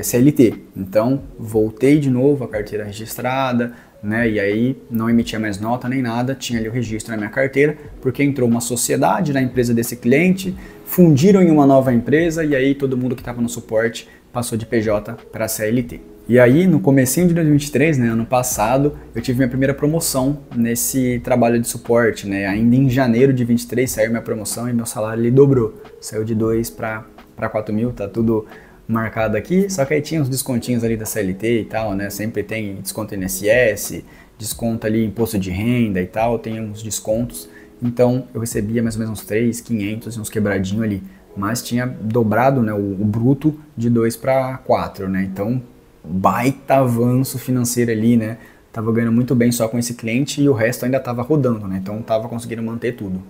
CLT. Então, voltei de novo a carteira registrada, né? E aí não emitia mais nota nem nada, tinha ali o registro na minha carteira, porque entrou uma sociedade na empresa desse cliente, fundiram em uma nova empresa e aí todo mundo que estava no suporte passou de PJ para CLT. E aí no comecinho de 2023, né, ano passado, eu tive minha primeira promoção nesse trabalho de suporte, né? Ainda em janeiro de 23 saiu minha promoção e meu salário ele dobrou, saiu de 2 para para 4 mil, tá tudo marcado aqui, só que aí tinha uns descontinhos ali da CLT e tal, né? Sempre tem desconto INSS, desconto ali imposto de renda e tal, tem uns descontos. Então eu recebia mais ou menos uns 3.500 e uns quebradinhos ali, mas tinha dobrado, né, o bruto de 2 para 4, né? Então baita avanço financeiro ali, né? Tava ganhando muito bem só com esse cliente e o resto ainda tava rodando, né? Então tava conseguindo manter tudo.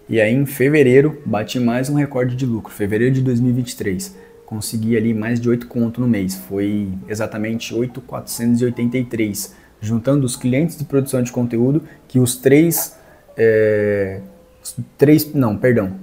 E aí em fevereiro bati mais um recorde de lucro, fevereiro de 2023. Consegui ali mais de 8 conto no mês, foi exatamente 8.483, juntando os clientes de produção de conteúdo, que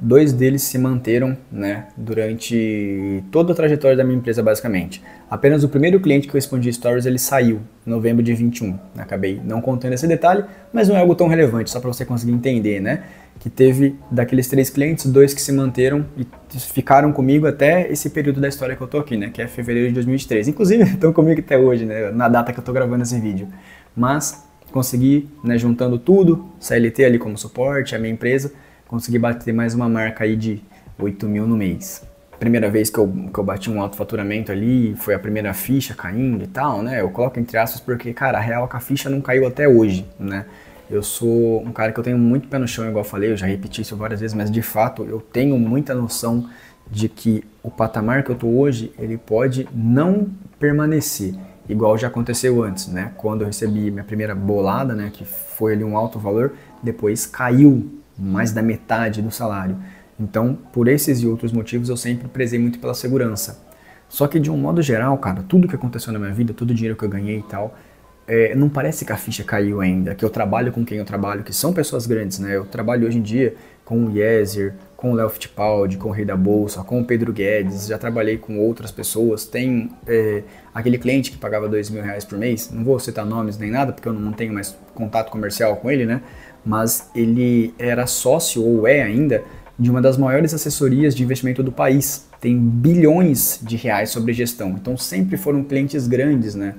dois deles se manteram, né, durante toda a trajetória da minha empresa, basicamente. Apenas o primeiro cliente que eu respondi stories, ele saiu em novembro de 21. Acabei não contando esse detalhe, mas não é algo tão relevante, só para você conseguir entender, né? Que teve daqueles 3 clientes, 2 que se manteram e ficaram comigo até esse período da história que eu tô aqui, né? Que é fevereiro de 2023. Inclusive, estão comigo até hoje, né? Na data que eu tô gravando esse vídeo. Mas consegui, né, juntando tudo, CLT ali como suporte, a minha empresa, consegui bater mais uma marca aí de 8 mil no mês. Primeira vez que eu bati um alto faturamento ali, foi a primeira ficha caindo e tal, né? Eu coloco entre aspas porque, cara, a real é que a ficha não caiu até hoje, né? Eu sou um cara que eu tenho muito pé no chão, igual eu falei, eu já repeti isso várias vezes, mas de fato eu tenho muita noção de que o patamar que eu tô hoje, ele pode não permanecer, igual já aconteceu antes, né? Quando eu recebi minha primeira bolada, né, que foi ali um alto valor, depois caiu mais da metade do salário. Então, por esses e outros motivos, eu sempre prezei muito pela segurança. Só que de um modo geral, cara, tudo que aconteceu na minha vida, todo o dinheiro que eu ganhei e tal, não parece que a ficha caiu ainda, que eu trabalho com quem eu trabalho, que são pessoas grandes, né? Eu trabalho hoje em dia com o Yeser, com o Léo Fittipaldi, com o Rei da Bolsa, com o Pedro Guedes, já trabalhei com outras pessoas, tem aquele cliente que pagava R$2.000 por mês, não vou citar nomes nem nada, porque eu não tenho mais contato comercial com ele, né? Mas ele era sócio, ou é ainda, de uma das maiores assessorias de investimento do país, tem bilhões de reais sobre gestão, então sempre foram clientes grandes, né?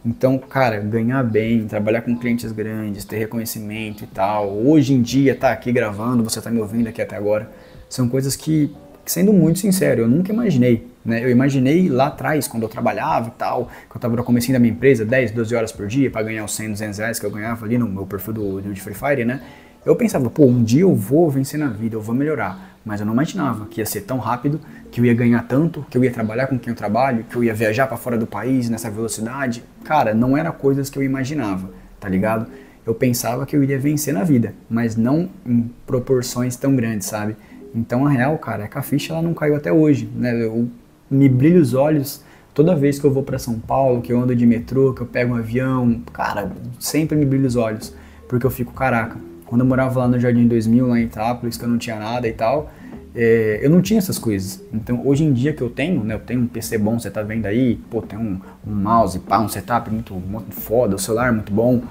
Então, cara, ganhar bem, trabalhar com clientes grandes, ter reconhecimento e tal, hoje em dia tá aqui gravando, você tá me ouvindo aqui até agora, são coisas que, sendo muito sincero, eu nunca imaginei, né? Eu imaginei lá atrás, quando eu trabalhava e tal, que eu tava no comecinho da minha empresa, 10, 12 horas por dia, para ganhar os 100, 200 reais que eu ganhava ali no meu perfil de Free Fire, né? Eu pensava, pô, um dia eu vou vencer na vida, eu vou melhorar, mas eu não imaginava que ia ser tão rápido, que eu ia ganhar tanto, que eu ia trabalhar com quem eu trabalho, que eu ia viajar para fora do país nessa velocidade. Cara, não era coisas que eu imaginava, tá ligado? Eu pensava que eu iria vencer na vida, mas não em proporções tão grandes, sabe? Então a real, cara, é que a ficha ela não caiu até hoje, né? Eu me brilho os olhos toda vez que eu vou para São Paulo, que eu ando de metrô, que eu pego um avião, cara, sempre me brilho os olhos, porque eu fico, caraca, quando eu morava lá no Jardim 2000, lá em Itápolis, que eu não tinha nada e tal, eu não tinha essas coisas. Então, hoje em dia que eu tenho, né, eu tenho um PC bom, você tá vendo aí, pô, tem um mouse, pá, um setup muito foda, o celular muito bom.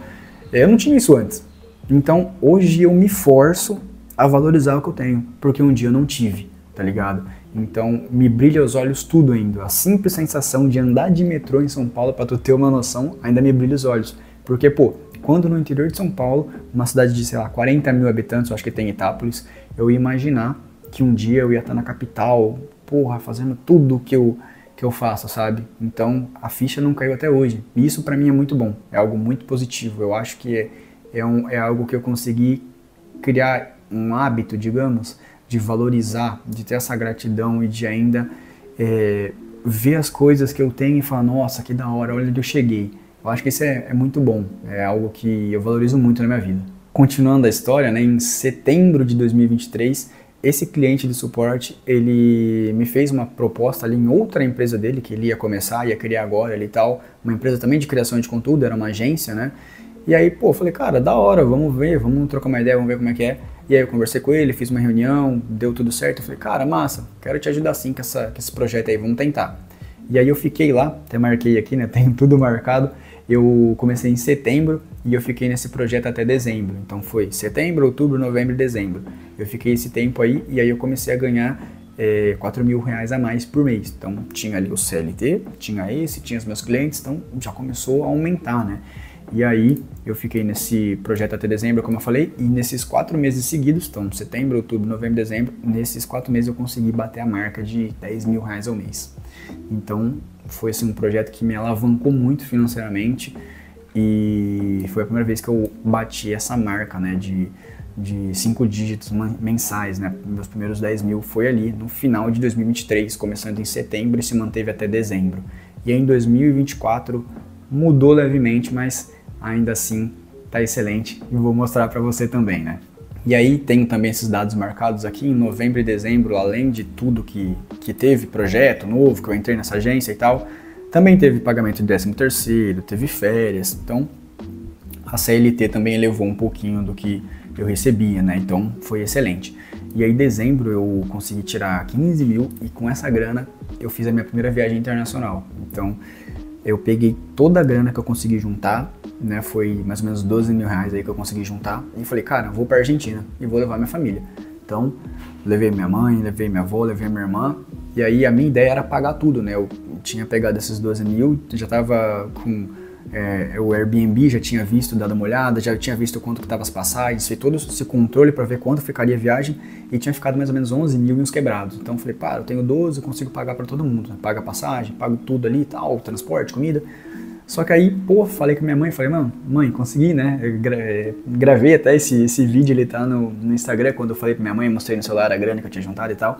Eu não tinha isso antes. Então, hoje eu me forço a valorizar o que eu tenho, porque um dia eu não tive, tá ligado? Então, me brilha os olhos tudo ainda. A simples sensação de andar de metrô em São Paulo, pra tu ter uma noção, ainda me brilha os olhos. Porque, pô, quando no interior de São Paulo, uma cidade de, sei lá, 40 mil habitantes, eu acho que tem Itápolis, eu ia imaginar que um dia eu ia estar na capital, porra, fazendo tudo que eu faço, sabe? Então, a ficha não caiu até hoje. E isso pra mim é muito bom, é algo muito positivo. Eu acho que é algo que eu consegui criar um hábito, digamos, de valorizar, de ter essa gratidão e de ainda ver as coisas que eu tenho e falar, nossa, que da hora, olha onde eu cheguei. Eu acho que isso é muito bom, é algo que eu valorizo muito na minha vida. Continuando a história, né, em setembro de 2023, esse cliente de suporte, ele me fez uma proposta ali em outra empresa dele, que ele ia começar, ia criar agora ali e tal, uma empresa também de criação de conteúdo, era uma agência, né? E aí, pô, eu falei, cara, da hora, vamos ver, vamos trocar uma ideia, vamos ver como é que é. E aí eu conversei com ele, fiz uma reunião, deu tudo certo, eu falei, cara, massa, quero te ajudar sim com esse projeto aí, vamos tentar. E aí eu fiquei lá, até marquei aqui, né, tem tudo marcado. Eu comecei em setembro e eu fiquei nesse projeto até dezembro. Então foi setembro, outubro, novembro e dezembro. Eu fiquei esse tempo aí e aí eu comecei a ganhar R$4.000 a mais por mês. Então tinha ali o CLT, tinha os meus clientes, então já começou a aumentar, né? E aí eu fiquei nesse projeto até dezembro, como eu falei, e nesses 4 meses seguidos, então setembro, outubro, novembro, dezembro, nesses 4 meses eu consegui bater a marca de R$ 10.000 ao mês. Então foi assim, um projeto que me alavancou muito financeiramente e foi a primeira vez que eu bati essa marca, né, de 5 dígitos mensais, né? Meus primeiros 10 mil foi ali no final de 2023, começando em setembro e se manteve até dezembro. E aí, em 2024 mudou levemente, mas ainda assim tá excelente e vou mostrar para você também, né? E aí tenho também esses dados marcados aqui em novembro e dezembro, além de tudo que teve projeto novo, que eu entrei nessa agência e tal, também teve pagamento de 13º, teve férias, então a CLT também elevou um pouquinho do que eu recebia, né? Então foi excelente. E aí em dezembro eu consegui tirar 15 mil e com essa grana eu fiz a minha primeira viagem internacional. Então eu peguei toda a grana que eu consegui juntar, né? Foi mais ou menos 12 mil reais aí que eu consegui juntar e falei, cara, eu vou pra Argentina e vou levar minha família. Então levei minha mãe, levei minha avó, levei minha irmã e aí a minha ideia era pagar tudo, né? Eu tinha pegado esses 12 mil, já tava com... o Airbnb, já tinha visto, dado uma olhada, já tinha visto quanto que estavam as passagens, fez todo esse controle para ver quanto ficaria a viagem e tinha ficado mais ou menos 11 mil e uns quebrados. Então eu falei, eu tenho 12, eu consigo pagar para todo mundo, né? Paga a passagem, pago tudo ali e tal, transporte, comida. Só que aí, falei com minha mãe, falei, mãe, consegui, né? Eu gravei até esse vídeo, ele tá no Instagram, quando eu falei pra minha mãe, mostrei no celular a grana que eu tinha juntado e tal.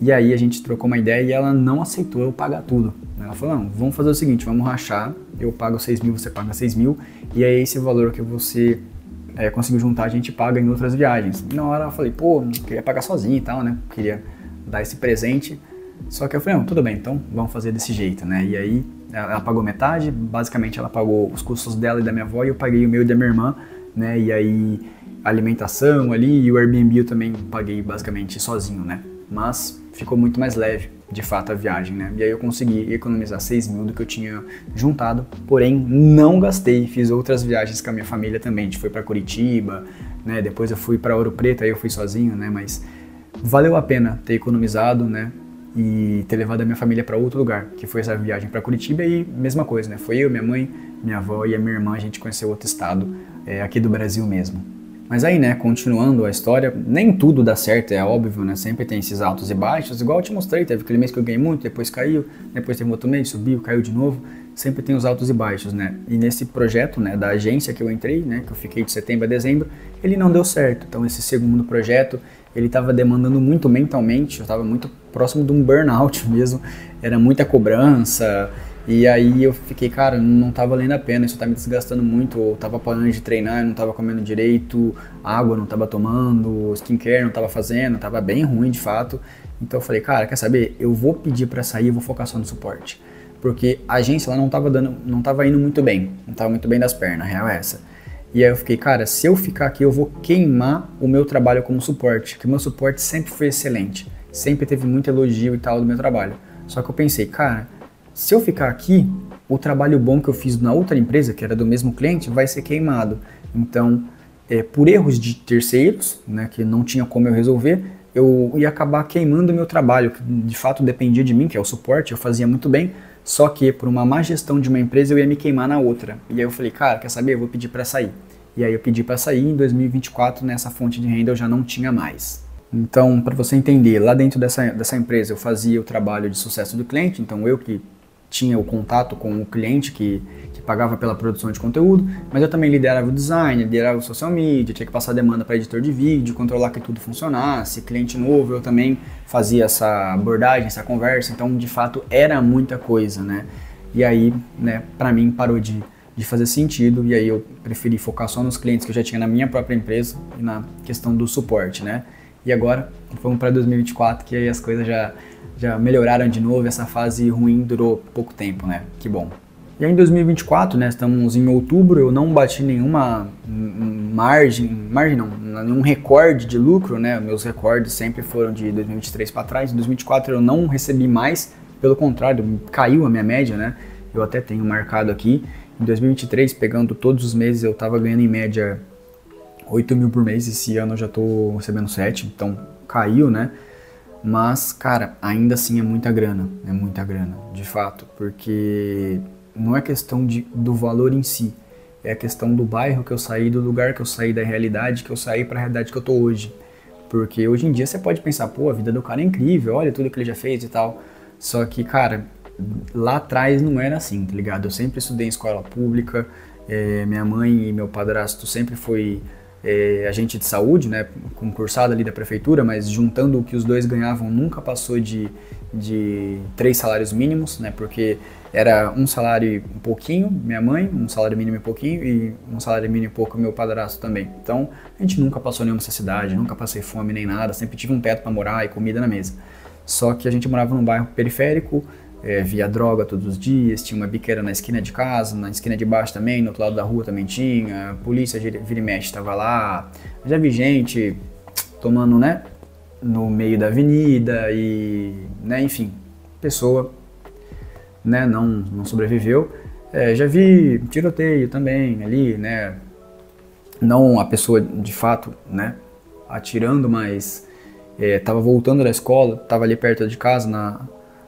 E aí a gente trocou uma ideia e ela não aceitou eu pagar tudo. Ela falou, não, vamos fazer o seguinte, vamos rachar, eu pago 6 mil, você paga 6 mil, e aí esse valor que você conseguiu juntar a gente paga em outras viagens. E na hora eu falei, queria pagar sozinho e tal, né? Queria dar esse presente. Só que eu falei, não, tudo bem, então vamos fazer desse jeito, né? E aí ela pagou metade, basicamente ela pagou os custos dela e da minha avó e eu paguei o meu e da minha irmã, né? E aí a alimentação ali e o Airbnb eu também paguei basicamente sozinho, né? Mas ficou muito mais leve, de fato, a viagem, né? E aí eu consegui economizar 6 mil do que eu tinha juntado, porém não gastei, fiz outras viagens com a minha família também, a gente foi para Curitiba, né? Depois eu fui para Ouro Preto, aí eu fui sozinho, né? Mas valeu a pena ter economizado, né? E ter levado a minha família para outro lugar, que foi essa viagem para Curitiba e mesma coisa, né? Foi eu, minha mãe, minha avó e a minha irmã, a gente conheceu outro estado, aqui do Brasil mesmo. Mas aí, né, continuando a história, nem tudo dá certo, é óbvio, né? Sempre tem esses altos e baixos, igual eu te mostrei, teve aquele mês que eu ganhei muito, depois caiu, depois teve outro mês, subiu, caiu de novo, sempre tem os altos e baixos, né? E nesse projeto, né, da agência que eu entrei, né, que eu fiquei de setembro a dezembro, ele não deu certo. Então esse segundo projeto, ele estava demandando muito mentalmente, eu estava muito próximo de um burnout mesmo, era muita cobrança. E aí eu fiquei, cara, não tá valendo a pena, isso tá me desgastando muito, eu tava parando de treinar, não tava comendo direito, água não tava tomando, skincare não tava fazendo, tava bem ruim de fato. Então eu falei, cara, quer saber, eu vou pedir pra sair, eu vou focar só no suporte. Porque a agência ela não tava indo muito bem, não tava muito bem das pernas, a real é essa. E aí eu fiquei, cara, se eu ficar aqui eu vou queimar o meu trabalho como suporte, que o meu suporte sempre foi excelente, sempre teve muito elogio e tal do meu trabalho. Só que eu pensei, cara, se eu ficar aqui, o trabalho bom que eu fiz na outra empresa, que era do mesmo cliente, vai ser queimado. Então, por erros de terceiros, né, que não tinha como eu resolver, eu ia acabar queimando o meu trabalho, que de fato dependia de mim, que é o suporte, eu fazia muito bem, só que por uma má gestão de uma empresa eu ia me queimar na outra. E aí eu falei, cara, quer saber? Eu vou pedir para sair. E aí eu pedi para sair, em 2024, nessa fonte de renda eu já não tinha mais. Então, para você entender, lá dentro dessa empresa eu fazia o trabalho de sucesso do cliente, então eu que tinha o contato com o cliente que pagava pela produção de conteúdo, mas eu também liderava o design, liderava o social media, tinha que passar demanda para editor de vídeo, controlar que tudo funcionasse, cliente novo, eu também fazia essa abordagem, essa conversa, então de fato era muita coisa, né? E aí, né, para mim parou de fazer sentido e aí eu preferi focar só nos clientes que eu já tinha na minha própria empresa e na questão do suporte, né? E agora, vamos para 2024, que aí as coisas já melhoraram de novo, essa fase ruim durou pouco tempo, né? Que bom. E aí em 2024, né, estamos em outubro, eu não bati nenhuma nenhum recorde de lucro, né? Meus recordes sempre foram de 2023 para trás. Em 2024 eu não recebi mais, pelo contrário, caiu a minha média, né? Eu até tenho marcado aqui. Em 2023, pegando todos os meses, eu estava ganhando em média 8 mil por mês, esse ano eu já estou recebendo 7, então caiu, né? Mas, cara, ainda assim é muita grana, de fato, porque não é questão do valor em si, é a questão do bairro que eu saí, do lugar que eu saí, da realidade que eu saí para a realidade que eu tô hoje. Porque hoje em dia você pode pensar, pô, a vida do cara é incrível, olha tudo que ele já fez e tal. Só que, cara, lá atrás não era assim, tá ligado? Eu sempre estudei em escola pública, minha mãe e meu padrasto sempre foi agente de saúde, né, concursado ali da prefeitura, mas juntando o que os dois ganhavam nunca passou de 3 salários mínimos, né, porque era um salário um pouquinho, minha mãe, um salário mínimo e pouquinho, e um salário mínimo e pouco meu padrasto também. Então a gente nunca passou nenhuma necessidade, nunca passei fome nem nada, sempre tive um teto para morar e comida na mesa. Só que a gente morava num bairro periférico, via droga todos os dias, tinha uma biqueira na esquina de casa, na esquina de baixo também, no outro lado da rua também tinha, a polícia vira e mexe estava lá, já vi gente tomando, né, no meio da avenida e, né, enfim, pessoa, né, não sobreviveu. Já vi tiroteio também ali, né, não a pessoa de fato, né, atirando, mas tava voltando da escola, tava ali perto de casa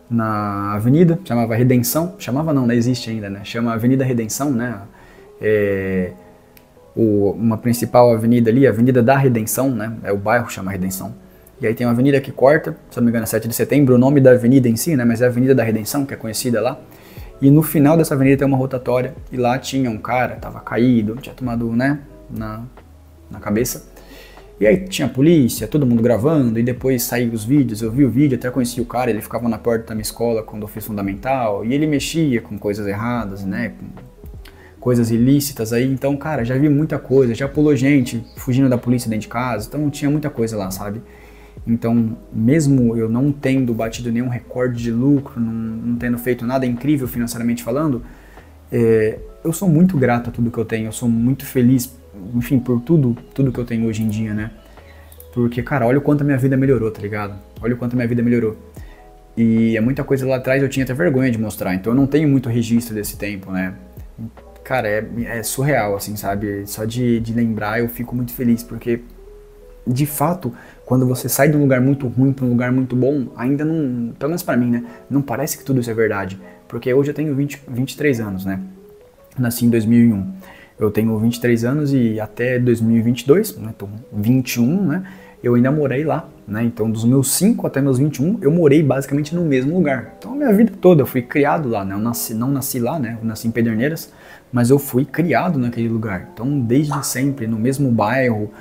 na avenida, chamava Redenção, chamava não, existe ainda, né? Chama Avenida Redenção, né? Uma principal avenida ali, Avenida da Redenção, né? O bairro chama Redenção. E aí tem uma avenida que corta, se não me engano é 7 de setembro, o nome da avenida em si, né? Mas é a Avenida da Redenção, que é conhecida lá. E no final dessa avenida tem uma rotatória, e lá tinha um cara, tava caído, tinha tomado, né, na cabeça. E aí tinha a polícia, todo mundo gravando, e depois saíram os vídeos, eu vi o vídeo, até conheci o cara, ele ficava na porta da minha escola quando eu fiz fundamental, e ele mexia com coisas erradas, né, com coisas ilícitas aí, então, cara, já vi muita coisa, já pulou gente fugindo da polícia dentro de casa, então tinha muita coisa lá, sabe? Então, mesmo eu não tendo batido nenhum recorde de lucro, não tendo feito nada incrível financeiramente falando, eu sou muito grato a tudo que eu tenho, eu sou muito feliz, enfim, por tudo que eu tenho hoje em dia, né? Porque, cara, olha o quanto a minha vida melhorou, tá ligado? Olha o quanto a minha vida melhorou. E é muita coisa lá atrás eu tinha até vergonha de mostrar, então eu não tenho muito registro desse tempo, né? Cara, é surreal, assim, sabe? Só de lembrar eu fico muito feliz, porque, de fato, quando você sai de um lugar muito ruim para um lugar muito bom, ainda não, pelo menos pra mim, né? Não parece que tudo isso é verdade. Porque hoje eu tenho 23 anos, né? Nasci em 2001. Eu tenho 23 anos e até 2022, né, tô 21, né, eu ainda morei lá, né, então dos meus 5 até meus 21, eu morei basicamente no mesmo lugar. Então a minha vida toda eu fui criado lá, né, não nasci lá, né, eu nasci em Pederneiras, mas eu fui criado naquele lugar. Então desde sempre, no mesmo bairro,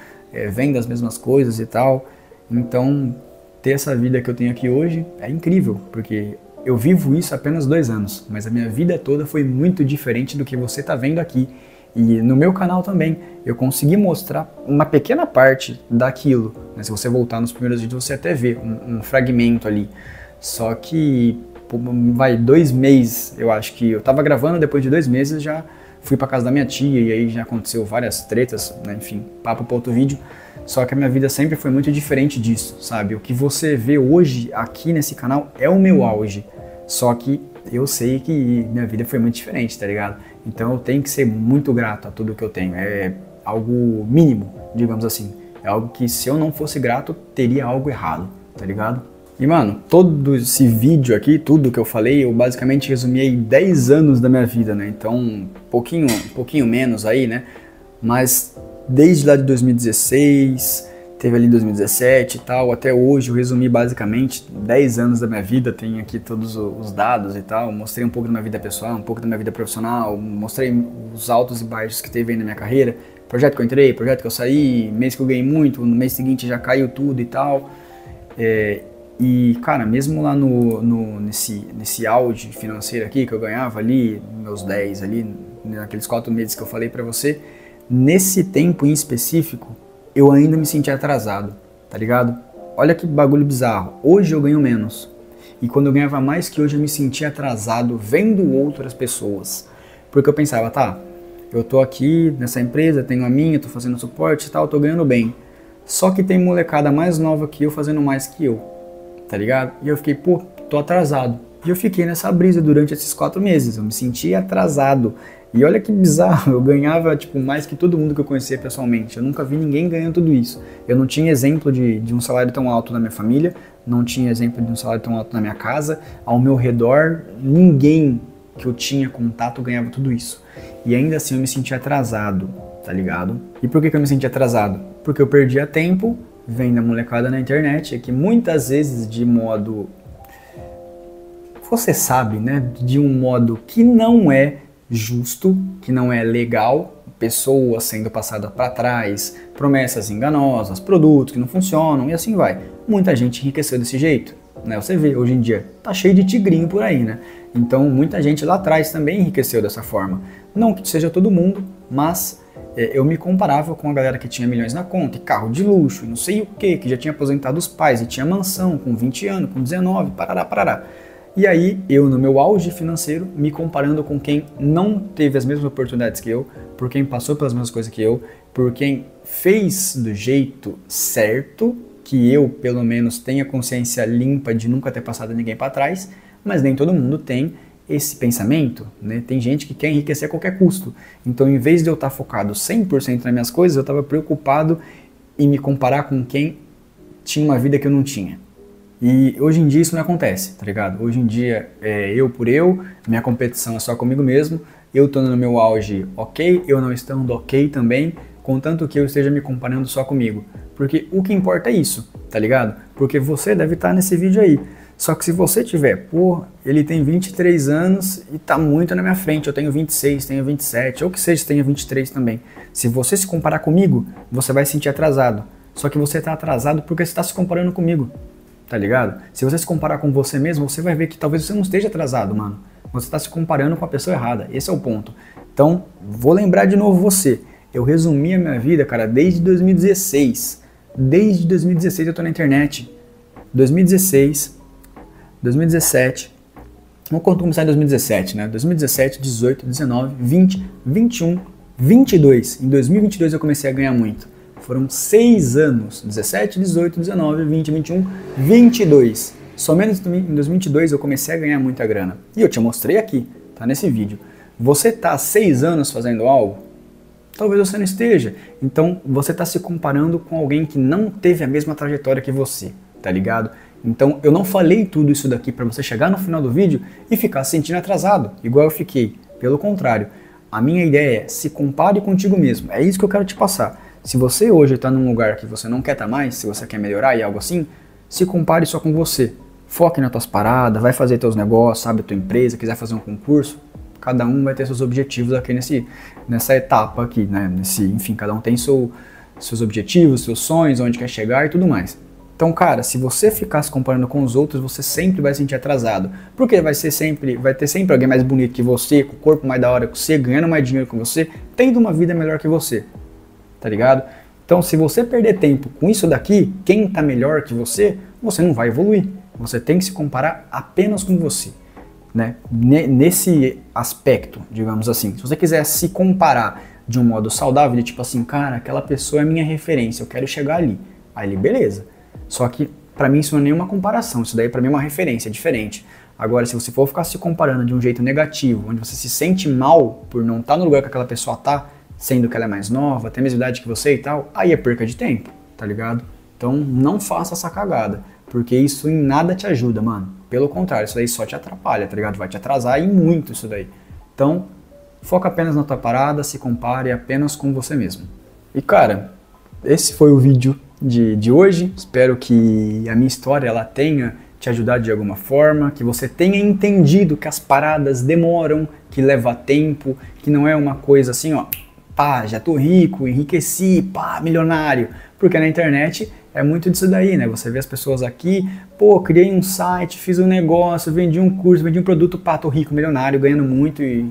vendo as mesmas coisas e tal. Então ter essa vida que eu tenho aqui hoje é incrível, porque eu vivo isso há apenas 2 anos, mas a minha vida toda foi muito diferente do que você tá vendo aqui. E no meu canal também, eu consegui mostrar uma pequena parte daquilo, né? Se você voltar nos primeiros vídeos, você até vê um fragmento ali. Só que, vai, 2 meses, eu acho que eu tava gravando, depois de 2 meses já fui pra casa da minha tia, e aí já aconteceu várias tretas, né? Enfim, papo pra outro vídeo. Só que a minha vida sempre foi muito diferente disso, sabe? O que você vê hoje aqui nesse canal é o meu auge. Só que eu sei que minha vida foi muito diferente, tá ligado? Então eu tenho que ser muito grato a tudo que eu tenho. É algo mínimo, digamos assim. É algo que se eu não fosse grato, teria algo errado, tá ligado? E mano, todo esse vídeo aqui, tudo que eu falei, eu basicamente resumi aí 10 anos da minha vida, né? Então, um pouquinho menos aí, né? Mas desde lá de 2016... teve ali 2017 e tal, até hoje eu resumi basicamente 10 anos da minha vida, tem aqui todos os dados e tal, mostrei um pouco da minha vida pessoal, um pouco da minha vida profissional, mostrei os altos e baixos que teve aí na minha carreira, projeto que eu entrei, projeto que eu saí, mês que eu ganhei muito, no mês seguinte já caiu tudo e tal, e cara, mesmo lá nesse auge financeiro aqui que eu ganhava ali, meus 10 ali, naqueles 4 meses que eu falei pra você, nesse tempo em específico, eu ainda me senti atrasado, tá ligado? Olha que bagulho bizarro. Hoje eu ganho menos. E quando eu ganhava mais que hoje eu me sentia atrasado vendo outras pessoas. Porque eu pensava, tá, eu tô aqui nessa empresa, tenho a minha, tô fazendo suporte e tal, tô ganhando bem. Só que tem molecada mais nova que eu fazendo mais que eu, tá ligado? E eu fiquei, pô, tô atrasado. E eu fiquei nessa brisa durante esses 4 meses. Eu me sentia atrasado. E olha que bizarro, eu ganhava tipo, mais que todo mundo que eu conhecia pessoalmente. Eu nunca vi ninguém ganhando tudo isso. Eu não tinha exemplo de um salário tão alto na minha família, não tinha exemplo de um salário tão alto na minha casa. Ao meu redor, ninguém que eu tinha contato ganhava tudo isso. E ainda assim eu me sentia atrasado, tá ligado? E por que eu me sentia atrasado? Porque eu perdia tempo vendo a molecada na internet, que muitas vezes de modo... Você sabe, né? De um modo que não é justo, que não é legal, pessoas sendo passadas para trás, promessas enganosas, produtos que não funcionam e assim vai. Muita gente enriqueceu desse jeito, né? Você vê, hoje em dia tá cheio de tigrinho por aí, né? Então muita gente lá atrás também enriqueceu dessa forma. Não que seja todo mundo, mas eu me comparava com a galera que tinha milhões na conta, e carro de luxo, e não sei o que já tinha aposentado os pais e tinha mansão com 20 anos, com 19, parará. E aí, eu no meu auge financeiro, me comparando com quem não teve as mesmas oportunidades que eu, por quem passou pelas mesmas coisas que eu, por quem fez do jeito certo, que eu, pelo menos, tenha consciência limpa de nunca ter passado ninguém para trás, mas nem todo mundo tem esse pensamento, né? Tem gente que quer enriquecer a qualquer custo. Então, em vez de eu estar focado 100% nas minhas coisas, eu estava preocupado em me comparar com quem tinha uma vida que eu não tinha. E hoje em dia isso não acontece, tá ligado? Hoje em dia é eu por eu, minha competição é só comigo mesmo, eu tô no meu auge ok, eu não estando ok também, contanto que eu esteja me comparando só comigo. Porque o que importa é isso, tá ligado? Porque você deve estar nesse vídeo aí. Só que se você tiver, pô, ele tem 23 anos e tá muito na minha frente, eu tenho 26, tenho 27, ou que seja, tenha 23 também. Se você se comparar comigo, você vai se sentir atrasado. Só que você tá atrasado porque você tá se comparando comigo. Tá ligado? Se você se comparar com você mesmo, você vai ver que talvez você não esteja atrasado, mano. Você está se comparando com a pessoa errada. Esse é o ponto. Então, vou lembrar de novo você. Eu resumi a minha vida, cara, desde 2016. Desde 2016 eu tô na internet. 2016, 2017. Vamos começar em 2017, né? 2017, 18, 19, 20, 21, 22. Em 2022 eu comecei a ganhar muito. Foram 6 anos, 17, 18, 19, 20, 21, 22. Somente em 2022 eu comecei a ganhar muita grana. E eu te mostrei aqui, tá nesse vídeo. Você tá há 6 anos fazendo algo? Talvez você não esteja. Então você tá se comparando com alguém que não teve a mesma trajetória que você, tá ligado? Então eu não falei tudo isso daqui para você chegar no final do vídeo e ficar se sentindo atrasado, igual eu fiquei. Pelo contrário, a minha ideia é se compare contigo mesmo. É isso que eu quero te passar. Se você hoje está num lugar que você não quer estar mais, se você quer melhorar e algo assim, se compare só com você. Foque nas tuas paradas, vai fazer teus negócios, abre tua empresa, quiser fazer um concurso, cada um vai ter seus objetivos aqui nessa etapa aqui, né? Enfim, cada um tem seus objetivos, seus sonhos, onde quer chegar e tudo mais. Então, cara, se você ficar se comparando com os outros, você sempre vai se sentir atrasado. Porque vai ter sempre alguém mais bonito que você, com o corpo mais da hora que você, ganhando mais dinheiro que você, tendo uma vida melhor que você. Tá ligado? Então, se você perder tempo com isso daqui, quem tá melhor que você não vai evoluir. Você tem que se comparar apenas com você, né? Nesse aspecto, digamos assim. Se você quiser se comparar de um modo saudável, de tipo assim, cara, aquela pessoa é minha referência, eu quero chegar ali. Aí, beleza. Só que, pra mim, isso não é nenhuma comparação. Isso daí, pra mim, é uma referência, é diferente. Agora, se você for ficar se comparando de um jeito negativo, onde você se sente mal por não estar no lugar que aquela pessoa tá, sendo que ela é mais nova, tem a mesma idade que você e tal, aí é perca de tempo, tá ligado? Então não faça essa cagada, porque isso em nada te ajuda, mano. Pelo contrário, isso daí só te atrapalha, tá ligado? Vai te atrasar e muito isso daí. Então, foca apenas na tua parada, se compare apenas com você mesmo. E cara, esse foi o vídeo de hoje. Espero que a minha história ela tenha te ajudado de alguma forma, que você tenha entendido que as paradas demoram, que leva tempo, que não é uma coisa assim, ó, pá, já tô rico, enriqueci, pá, milionário. Porque na internet é muito disso daí, né? Você vê as pessoas aqui, pô, criei um site, fiz um negócio, vendi um curso, vendi um produto, pá, tô rico, milionário, ganhando muito, e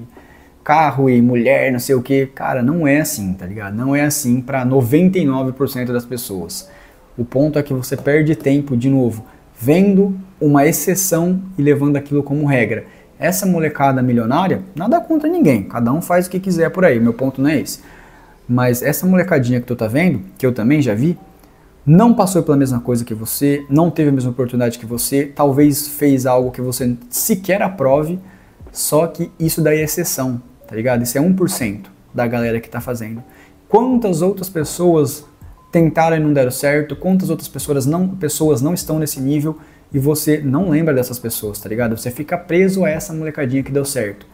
carro e mulher, não sei o que. Cara, não é assim, tá ligado? Não é assim pra 99% das pessoas. O ponto é que você perde tempo, de novo, vendo uma exceção e levando aquilo como regra. Essa molecada milionária, nada contra ninguém, cada um faz o que quiser por aí, meu ponto não é esse. Mas essa molecadinha que tu tá vendo, que eu também já vi, não passou pela mesma coisa que você, não teve a mesma oportunidade que você, talvez fez algo que você sequer aprove, só que isso daí é exceção, tá ligado? Isso é 1% da galera que tá fazendo. Quantas outras pessoas tentaram e não deram certo, quantas outras pessoas não estão nesse nível e você não lembra dessas pessoas, tá ligado? Você fica preso a essa molecadinha que deu certo.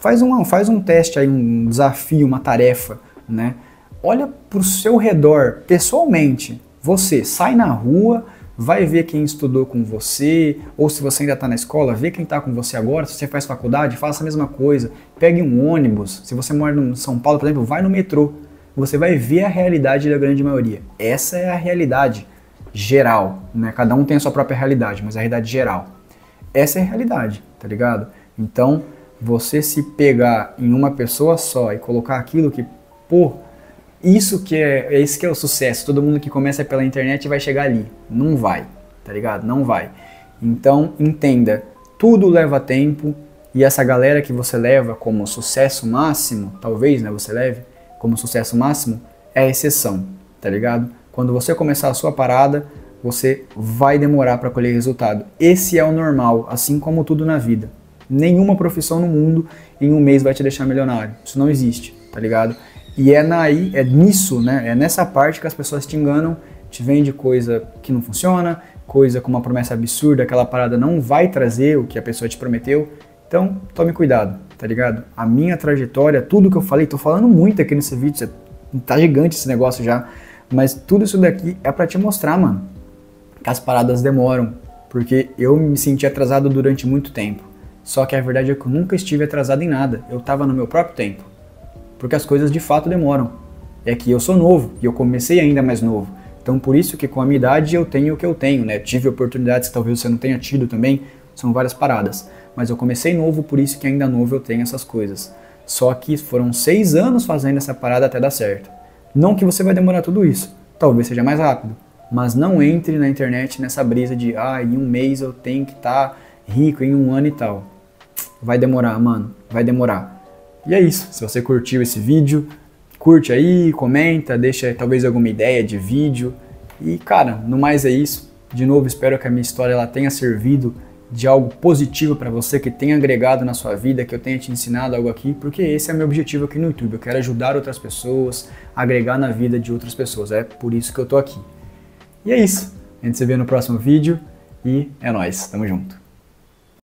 Faz um teste aí, um desafio, uma tarefa, né? Olha pro seu redor, pessoalmente. Você sai na rua, vai ver quem estudou com você, ou se você ainda está na escola, vê quem está com você agora. Se você faz faculdade, faça a mesma coisa. Pegue um ônibus. Se você mora em São Paulo, por exemplo, vai no metrô. Você vai ver a realidade da grande maioria. Essa é a realidade geral, né? Cada um tem a sua própria realidade, mas a realidade geral. Essa é a realidade, tá ligado? Então, você se pegar em uma pessoa só e colocar aquilo que, pô, isso que é o sucesso. Todo mundo que começa pela internet vai chegar ali. Não vai, tá ligado? Não vai. Então, entenda, tudo leva tempo e essa galera que você leva como sucesso máximo, talvez, né, você leve como sucesso máximo, é a exceção, tá ligado? Quando você começar a sua parada, você vai demorar para colher resultado. Esse é o normal, assim como tudo na vida. Nenhuma profissão no mundo em um mês vai te deixar milionário. Isso não existe, tá ligado? E é nisso, né? É nessa parte que as pessoas te enganam, te vendem coisa que não funciona, coisa com uma promessa absurda, aquela parada não vai trazer o que a pessoa te prometeu. Então, tome cuidado, tá ligado? A minha trajetória, tudo que eu falei, tô falando muito aqui nesse vídeo, tá gigante esse negócio já, mas tudo isso daqui é pra te mostrar, mano, que as paradas demoram, porque eu me senti atrasado durante muito tempo. Só que a verdade é que eu nunca estive atrasado em nada, eu tava no meu próprio tempo. Porque as coisas de fato demoram. É que eu sou novo e eu comecei ainda mais novo. Então por isso que com a minha idade eu tenho o que eu tenho, né? Tive oportunidades que talvez você não tenha tido também, são várias paradas. Mas eu comecei novo, por isso que ainda novo eu tenho essas coisas. Só que foram 6 anos fazendo essa parada até dar certo. Não que você vai demorar tudo isso, talvez seja mais rápido. Mas não entre na internet nessa brisa de em um mês eu tenho que estar rico, em um ano e tal. Vai demorar, mano, vai demorar. E é isso, se você curtiu esse vídeo, curte aí, comenta, deixa talvez alguma ideia de vídeo. E cara, no mais é isso. De novo, espero que a minha história ela tenha servido de algo positivo para você, que tenha agregado na sua vida, que eu tenha te ensinado algo aqui, porque esse é o meu objetivo aqui no YouTube. Eu quero ajudar outras pessoas, agregar na vida de outras pessoas. É por isso que eu tô aqui. E é isso. A gente se vê no próximo vídeo e é nóis. Tamo junto.